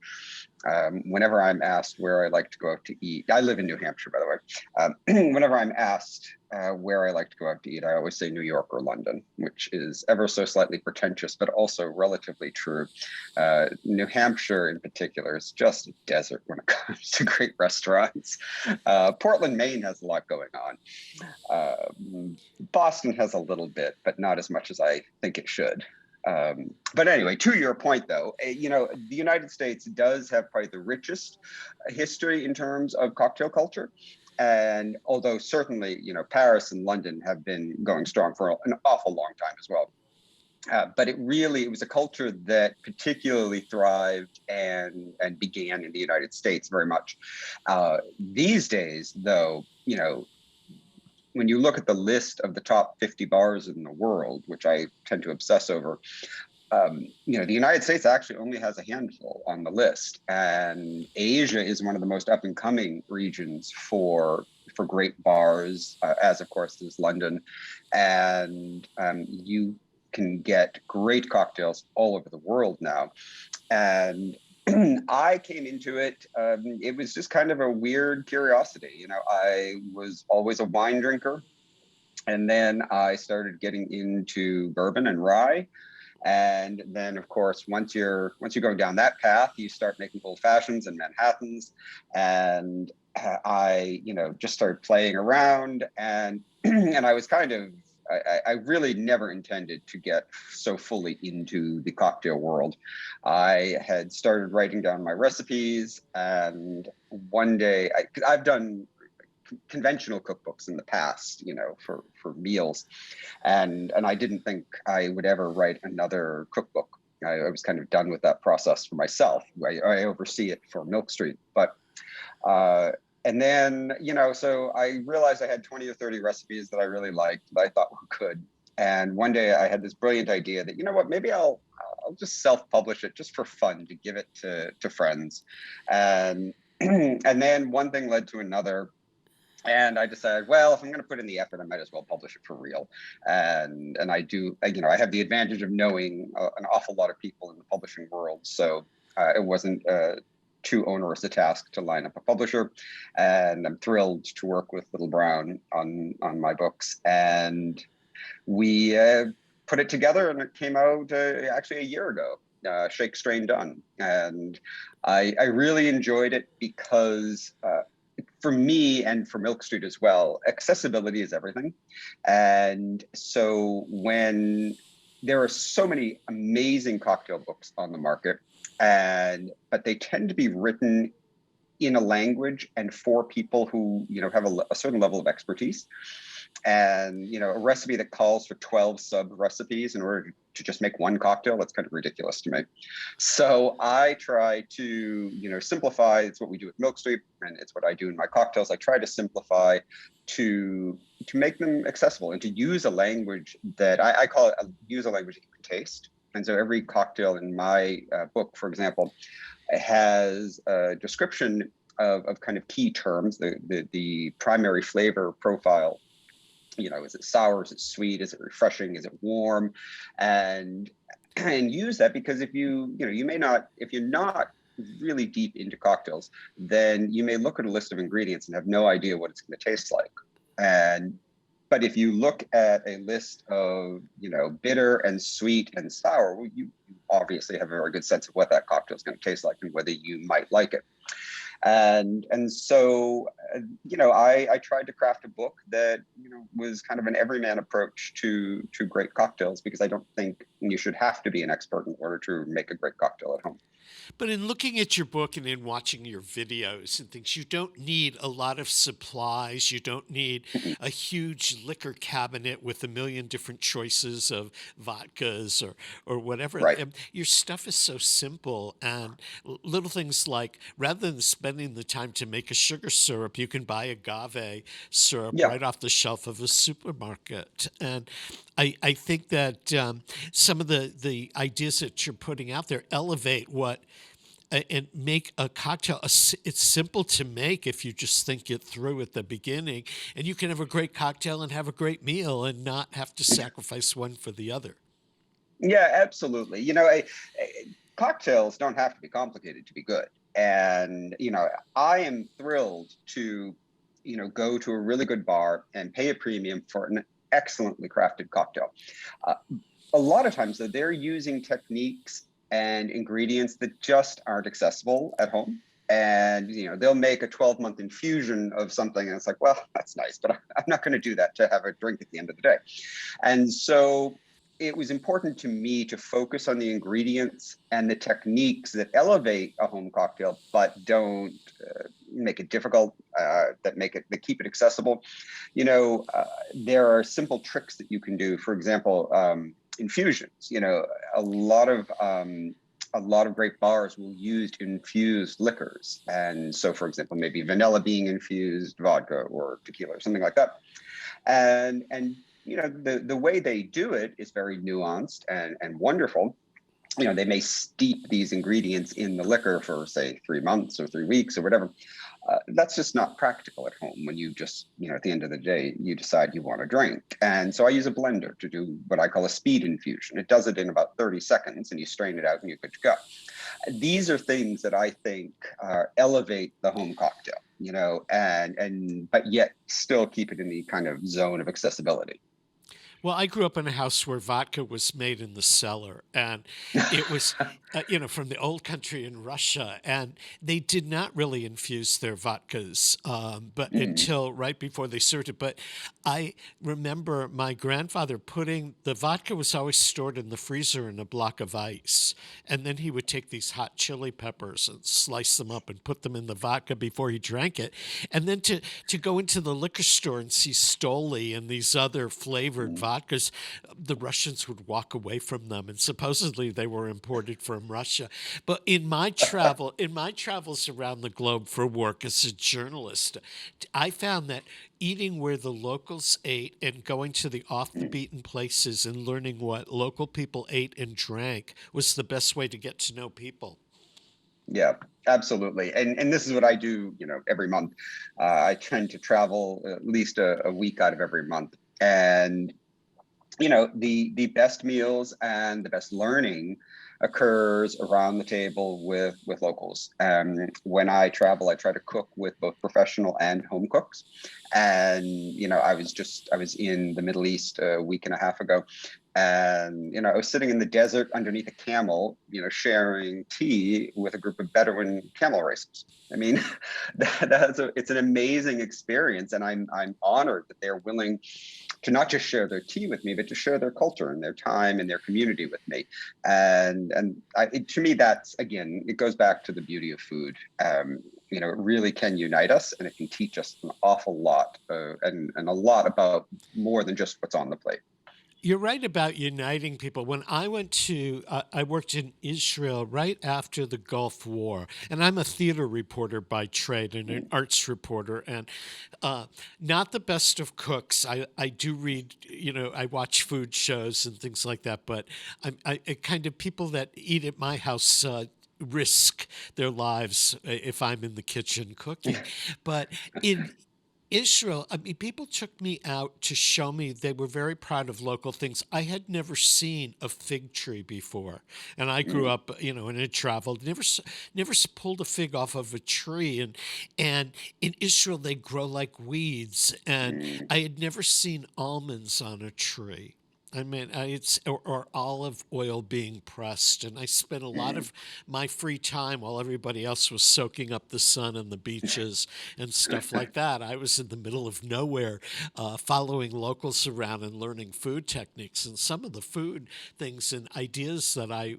Whenever I'm asked where I like to go out to eat, I live in New Hampshire, by the way. Whenever I'm asked where I like to go out to eat, I always say New York or London, which is ever so slightly pretentious, but also relatively true. New Hampshire in particular is just a desert when it comes to great restaurants. Portland, Maine has a lot going on. Boston has a little bit, but not as much as I think it should. But anyway, to your point, though, the United States does have probably the richest history in terms of cocktail culture. And although certainly, Paris and London have been going strong for an awful long time as well. But it was a culture that particularly thrived and began in the United States very much. These days, though, when you look at the list of the top 50 bars in the world, which I tend to obsess over, the United States actually only has a handful on the list, and Asia is one of the most up and coming regions for great bars, as of course is London, and you can get great cocktails all over the world now. And I came into it, it was just kind of a weird curiosity. I was always a wine drinker, and then I started getting into bourbon and rye. And then, of course, once you're going down that path, you start making old fashions and Manhattans. And I, just started playing around, and and I was I really never intended to get so fully into the cocktail world. I had started writing down my recipes, and one day I've done conventional cookbooks in the past, for meals, and I didn't think I would ever write another cookbook. I was kind of done with that process for myself. I oversee it for Milk Street, but and then, so I realized I had 20 or 30 recipes that I really liked, that I thought were good. And one day I had this brilliant idea that, maybe I'll just self-publish it just for fun, to give it to friends. And and then one thing led to another. And I decided, well, if I'm going to put in the effort, I might as well publish it for real. And I do, I have the advantage of knowing an awful lot of people in the publishing world. So it wasn't too onerous a task to line up a publisher, and I'm thrilled to work with Little Brown on my books. And we put it together, and it came out actually a year ago. Shake, Strain, Done. And I really enjoyed it because for me and for Milk Street as well, accessibility is everything. And so when there are so many amazing cocktail books on the market, but they tend to be written in a language and for people who have a certain level of expertise, and a recipe that calls for 12 sub recipes in order to just make one cocktail, that's kind of ridiculous to me. So I try to simplify. It's what we do with Milk Street, and it's what I do in my cocktails. I try to simplify to make them accessible, and to use a language that I call it use a language that you can taste. And so every cocktail in my book, for example, has a description of kind of key terms, the primary flavor profile. Is it sour? Is it sweet? Is it refreshing? Is it warm? And use that, because if you may not, if you're not really deep into cocktails, then you may look at a list of ingredients and have no idea what it's going to taste like. But if you look at a list of, bitter and sweet and sour, well, you obviously have a very good sense of what that cocktail is going to taste like and whether you might like it. And so, I tried to craft a book that, was kind of an everyman approach to great cocktails, because I don't think You should have to be an expert in order to make a great cocktail at home. But in looking at your book and in watching your videos and things, you don't need a lot of supplies. You don't need a huge liquor cabinet with a million different choices of vodkas or whatever. Right. And your stuff is so simple, and little things like, rather than spending the time to make a sugar syrup, you can buy agave syrup Yeah. right off the shelf of a supermarket. And I think that some of the ideas that you're putting out there elevate what and make a cocktail. It's simple to make if you just think it through at the beginning, and you can have a great cocktail and have a great meal and not have to sacrifice one for the other. Yeah, absolutely. Cocktails don't have to be complicated to be good. And, I am thrilled to, go to a really good bar and pay a premium for an excellently crafted cocktail. A lot of times, though, they're using techniques and ingredients that just aren't accessible at home. And, they'll make a 12-month infusion of something. And it's like, well, that's nice, but I'm not going to do that to have a drink at the end of the day. And so it was important to me to focus on the ingredients and the techniques that elevate a home cocktail, but don't make it difficult, that keep it accessible. There are simple tricks that you can do. For example, infusions. A lot of great bars will use infused liquors, and so, for example, maybe vanilla being infused vodka or tequila or something like that. And the way they do it is very nuanced and wonderful. They may steep these ingredients in the liquor for, say, 3 months or 3 weeks or whatever. That's just not practical at home when you just, at the end of the day, you decide you want to drink. And so I use a blender to do what I call a speed infusion. It does it in about 30 seconds and you strain it out and you're good to go. These are things that I think elevate the home cocktail, but yet still keep it in the kind of zone of accessibility. Well, I grew up in a house where vodka was made in the cellar, and it was, from the old country in Russia, and they did not really infuse their vodkas, but until right before they served it. But I remember my grandfather the vodka was always stored in the freezer in a block of ice, and then he would take these hot chili peppers and slice them up and put them in the vodka before he drank it, and then to go into the liquor store and see Stoli and these other flavored vodkas, the Russians would walk away from them, and supposedly they were imported from Russia. But in my travels around the globe for work as a journalist, I found that eating where the locals ate and going to the off the beaten places and learning what local people ate and drank was the best way to get to know people. Yeah, absolutely. And this is what I do, every month. I tend to travel at least a week out of every month. And the best meals and the best learning occurs around the table with locals. When I travel, I try to cook with both professional and home cooks. And, I was in the Middle East a week and a half ago, and, I was sitting in the desert underneath a camel, sharing tea with a group of Bedouin camel racers. I mean, it's an amazing experience. And I'm honored that they're willing to not just share their tea with me, but to share their culture and their time and their community with me. And to me, that's, again, it goes back to the beauty of food. It really can unite us, and it can teach us an awful lot and a lot about more than just what's on the plate. You're right about uniting people. When I I worked in Israel right after the Gulf War, and I'm a theater reporter by trade and an arts reporter, and not the best of cooks. I do read, I watch food shows and things like that, but I kind of people that eat at my house risk their lives if I'm in the kitchen cooking. But in Israel, people took me out to show me they were very proud of local things. I had never seen a fig tree before, and I grew up, and had traveled, never pulled a fig off of a tree, and in Israel they grow like weeds, and I had never seen almonds on a tree. I mean, it's or olive oil being pressed, and I spent a lot of my free time while everybody else was soaking up the sun on the beaches and stuff like that. I was in the middle of nowhere, following locals around and learning food techniques. And some of the food things and ideas that I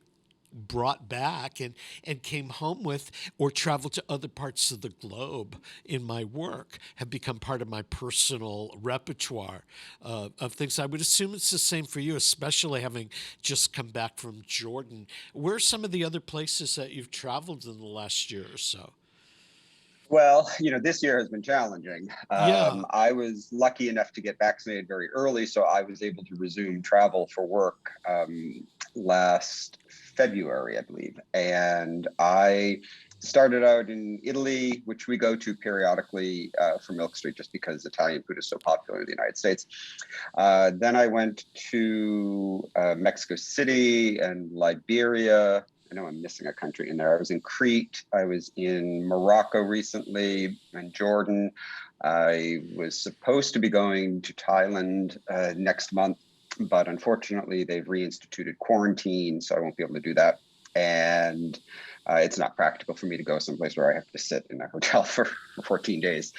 brought back and came home with or traveled to other parts of the globe in my work have become part of my personal repertoire of things. I would assume it's the same for you, especially having just come back from Jordan. Where are some of the other places that you've traveled in the last year or so? Well, this year has been challenging. Yeah. I was lucky enough to get vaccinated very early, so I was able to resume travel for work last February, I believe. And I started out in Italy, which we go to periodically for Milk Street, just because Italian food is so popular in the United States. Then I went to Mexico City and Liberia. I know I'm missing a country in there. I was in Crete. I was in Morocco recently and Jordan. I was supposed to be going to Thailand next month, but unfortunately they've reinstituted quarantine, so I won't be able to do that. And it's not practical for me to go someplace where I have to sit in a hotel for 14 days.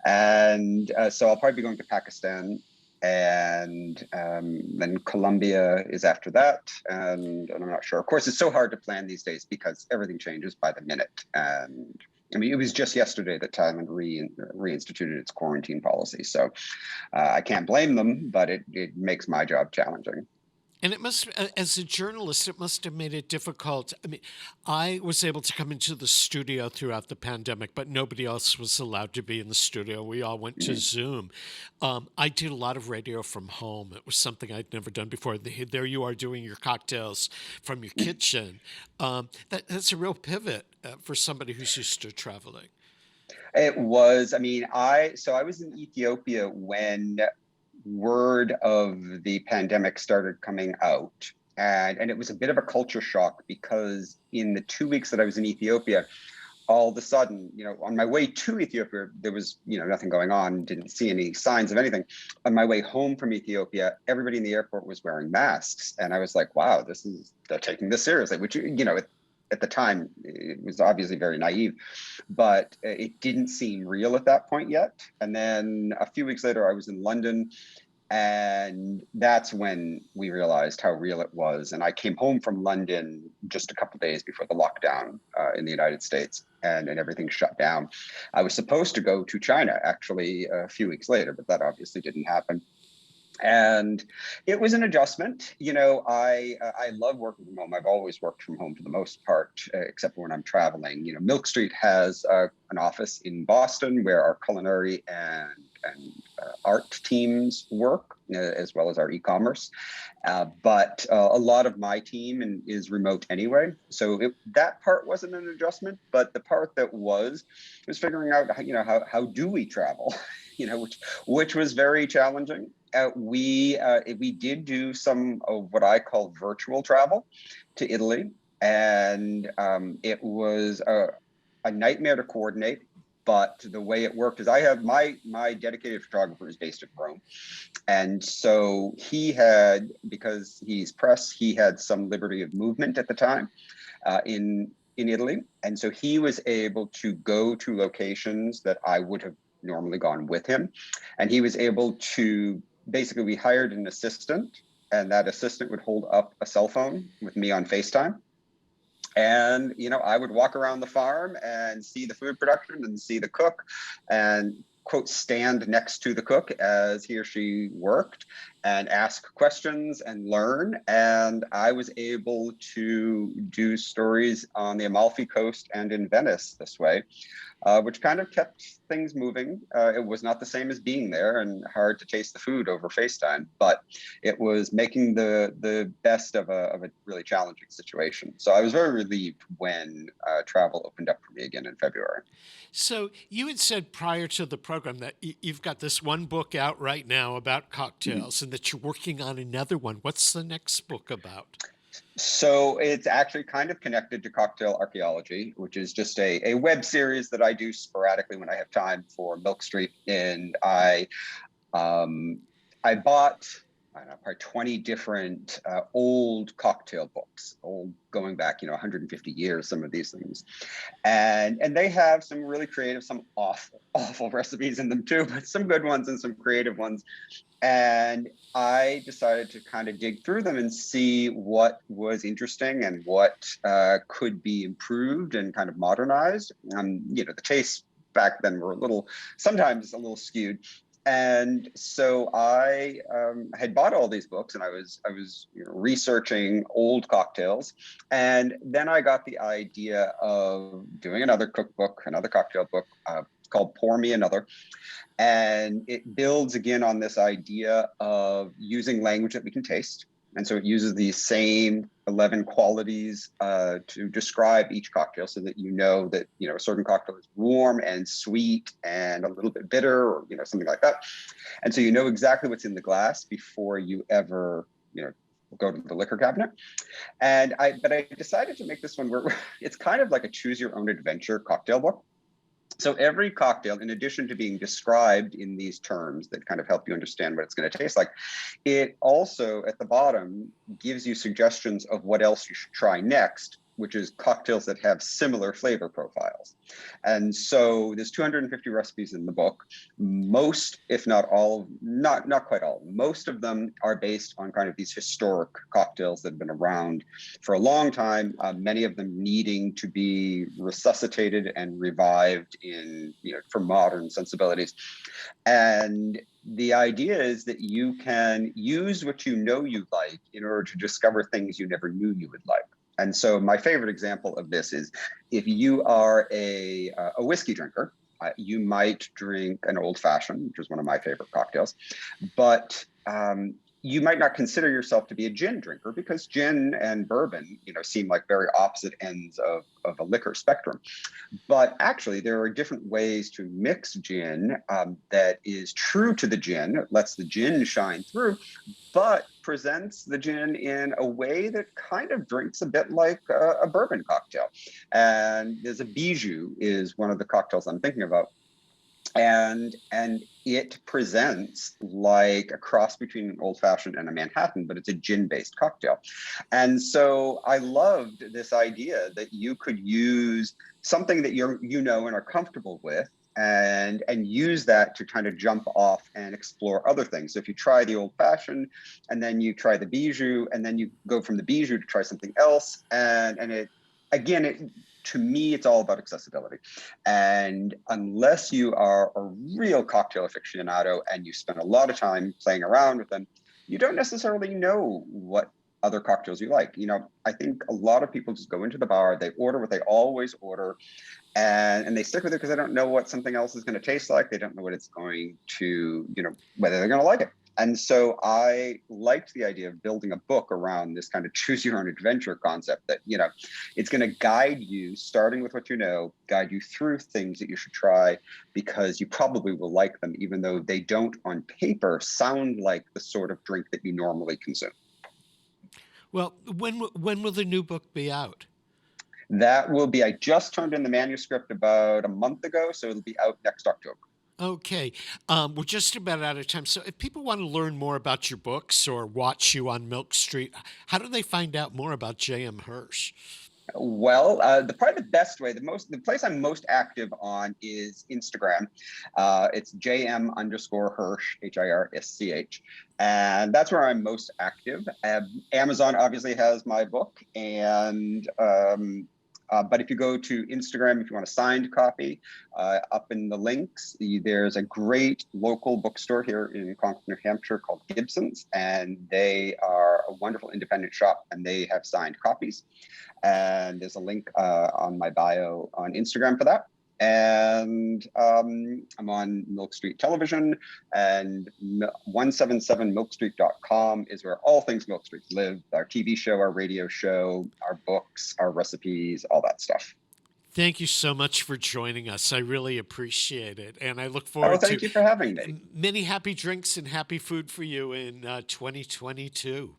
And so I'll probably be going to Pakistan. And then Colombia is after that, and I'm not sure. Of course, it's so hard to plan these days because everything changes by the minute. And I mean, it was just yesterday that Thailand reinstituted its quarantine policy, so I can't blame them, but it makes my job challenging. And it must, as a journalist, it must have made it difficult. I mean, I was able to come into the studio throughout the pandemic, but nobody else was allowed to be in the studio. We all went to Zoom. I did a lot of radio from home. It was something I'd never done before. There you are doing your cocktails from your kitchen. That's a real pivot for somebody who's used to traveling. It was. I mean, I was in Ethiopia when word of the pandemic started coming out. And it was a bit of a culture shock because in the 2 weeks that I was in Ethiopia, all of a sudden, on my way to Ethiopia, there was, nothing going on, didn't see any signs of anything. On my way home from Ethiopia, everybody in the airport was wearing masks. And I was like, wow, they're taking this seriously, which, at the time, it was obviously very naive, but it didn't seem real at that point yet. And then a few weeks later, I was in London, and that's when we realized how real it was. And I came home from London just a couple of days before the lockdown in the United States, and everything shut down. I was supposed to go to China actually a few weeks later, but that obviously didn't happen. And it was an adjustment. I love working from home. I've always worked from home for the most part, except for when I'm traveling. Milk Street has an office in Boston where our culinary and art teams work, as well as our e-commerce. But a lot of my team is remote anyway. So that part wasn't an adjustment, but the part that was figuring out, how do we travel, which was very challenging. We did do some of what I call virtual travel to Italy, and it was a nightmare to coordinate. But the way it worked is I have my dedicated photographer is based in Rome. And so he had, because he's press, he had some liberty of movement at the time in Italy. And so he was able to go to locations that I would have normally gone with him. And he was able to, basically we hired an assistant, and that assistant would hold up a cell phone with me on FaceTime. And, I would walk around the farm and see the food production and see the cook and, quote, stand next to the cook as he or she worked and ask questions and learn. And I was able to do stories on the Amalfi Coast and in Venice this way, which kind of kept things moving. It was not the same as being there and hard to taste the food over FaceTime, but it was making the best of a really challenging situation. So I was very relieved when travel opened up for me again in February. So you had said prior to the program that you've got this one book out right now about cocktails and that you're working on another one. What's the next book about? So it's actually kind of connected to cocktail archaeology, which is just a web series that I do sporadically when I have time for Milk Street. And I bought I don't know, probably 20 different old cocktail books, old going back, 150 years, some of these things. And they have some really creative, some awful recipes in them too, but some good ones and some creative ones. And I decided to kind of dig through them and see what was interesting and what could be improved and kind of modernized. The tastes back then were sometimes a little skewed. And so I had bought all these books, and I was researching old cocktails, and then I got the idea of doing another cocktail book called Pour Me Another, and it builds again on this idea of using language that we can taste. And so it uses these same 11 qualities to describe each cocktail, so that that a certain cocktail is warm and sweet and a little bit bitter, or something like that. And so you know exactly what's in the glass before you ever go to the liquor cabinet. But I decided to make this one where it's kind of like a choose your own adventure cocktail book. So every cocktail, in addition to being described in these terms that kind of help you understand what it's going to taste like, it also at the bottom gives you suggestions of what else you should try next, which is cocktails that have similar flavor profiles. And so there's 250 recipes in the book. Most, if not all, not quite all, most of them are based on kind of these historic cocktails that have been around for a long time, many of them needing to be resuscitated and revived for modern sensibilities. And the idea is that you can use what you like in order to discover things you never knew you would like. And so my favorite example of this is if you are a whiskey drinker, you might drink an old fashioned, which is one of my favorite cocktails, but you might not consider yourself to be a gin drinker, because gin and bourbon, seem like very opposite ends of a liquor spectrum. But actually, there are different ways to mix gin that is true to the gin, lets the gin shine through, but presents the gin in a way that kind of drinks a bit like a bourbon cocktail. And there's a bijou is one of the cocktails I'm thinking about. And it presents like a cross between an old fashioned and a Manhattan, but it's a gin-based cocktail. And so I loved this idea that you could use something that and are comfortable with, and use that to kind of jump off and explore other things. So if you try the old fashioned, and then you try the bijou, and then you go from the bijou to try something else, to me, it's all about accessibility. And unless you are a real cocktail aficionado and you spend a lot of time playing around with them, you don't necessarily know what other cocktails you like. I think a lot of people just go into the bar, they order what they always order, and they stick with it because they don't know what something else is going to taste like. They don't know what it's going to, whether they're going to like it. And so I liked the idea of building a book around this kind of choose your own adventure concept that, it's going to guide you, starting with what guide you through things that you should try, because you probably will like them, even though they don't on paper sound like the sort of drink that you normally consume. Well, when will the new book be out? I just turned in the manuscript about a month ago, so it'll be out next October. Okay. We're just about out of time. So if people want to learn more about your books or watch you on Milk Street, how do they find out more about J.M. Hirsch? Well, probably the best way, the place I'm most active on is Instagram. It's JM_Hirsch, HIRSCH. And that's where I'm most active. Amazon obviously has my book, and but if you go to Instagram, if you want a signed copy, up in the links, there's a great local bookstore here in Concord, New Hampshire called Gibson's, and they are a wonderful independent shop, and they have signed copies. And there's a link on my bio on Instagram for that. And I'm on Milk Street Television, and 177milkstreet.com is where all things Milk Street live. Our TV show, our radio show, our books, our recipes, all that stuff. Thank you so much for joining us. I really appreciate it. And I look forward thank you for having me. Many happy drinks and happy food for you in 2022.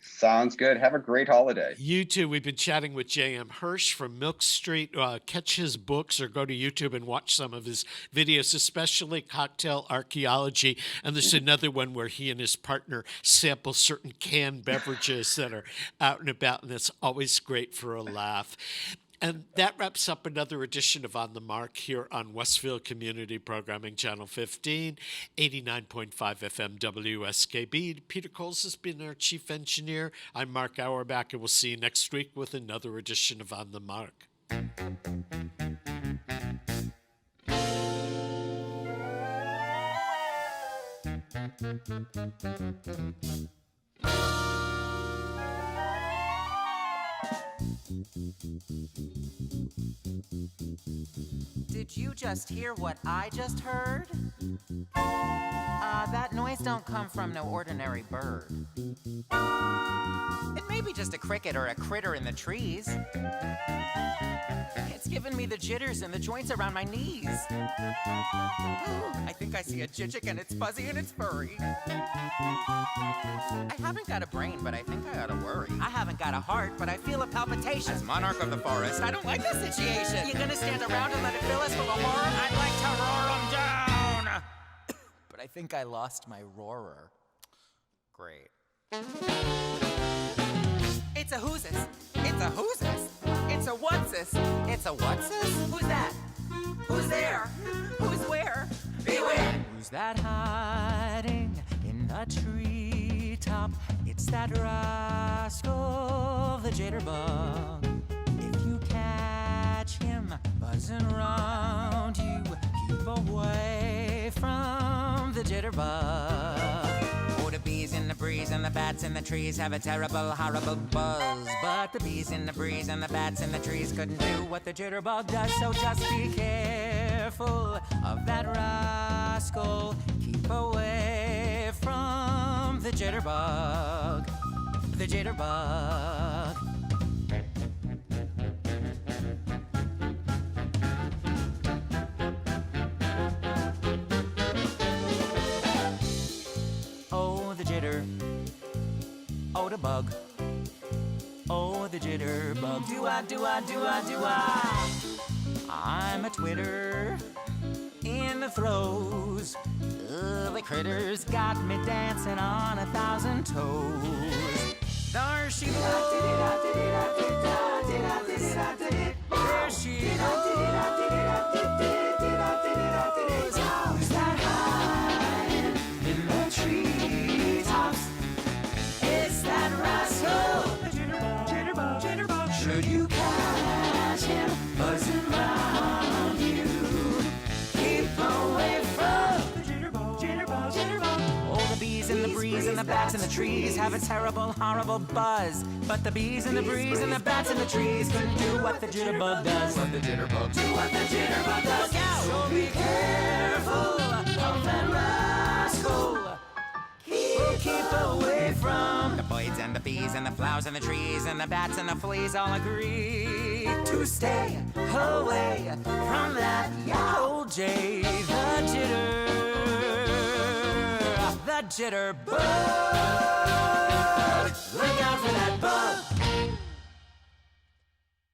Sounds good. Have a great holiday. You too. We've been chatting with J.M. Hirsch from Milk Street. Catch his books or go to YouTube and watch some of his videos, especially Cocktail Archaeology. And there's another one where he and his partner sample certain canned beverages that are out and about, and it's always great for a laugh. And that wraps up another edition of On the Mark here on Westfield Community Programming Channel 15, 89.5 FM WSKB. Peter Coles has been our chief engineer. I'm Mark Auerbach, and we'll see you next week with another edition of On the Mark. Did you just hear what I just heard? That noise don't come from no ordinary bird. It may be just a cricket or a critter in the trees. It's giving me the jitters and the joints around my knees. I think I see a jijik and it's fuzzy and it's furry. I haven't got a brain, but I think I ought to worry. I haven't got a heart, but I feel a palpitation. As monarch of the forest, I don't like this situation. You gonna stand around and let it fill us full of horror? I'd like to roar 'em down. But I think I lost my roarer. Great. It's a who's this? It's a who's this? It's a what's this? It's a what's this? Who's that? Who's there? Who's where? Beware! Who's that hiding in the treetop? It's that rascal, the jitterbug. If you catch him buzzing around you, keep away from the jitterbug. Oh, the bees in the breeze and the bats in the trees have a terrible, horrible buzz. But the bees in the breeze and the bats in the trees couldn't do what the jitterbug does. So just be careful of that rascal. Keep away from the jitterbug. The jitterbug. Oh, the jitter. Oh, the bug. Oh, the jitterbug. Do-I. I'm a twitter in the throes. The critters got me dancing on 1,000 toes. There she goes. There she goes. Who's that hiding in the treetops? It's that rascal. Jitterbug. Should you catch him buzzing round you, keep away from the jitterbug. Oh, the bees in the breeze and the bats in the trees have a terrible, horrible buzz. But the bees in the breeze and the bats in the trees couldn't do what the jitterbug does. What the jitterbug does. Look out! So be careful of that rascal. Keep away from the birds and the bees and the flowers and the trees and the bats and the fleas all agree to stay away from that old jay, the jitterbug. Look out for that bug.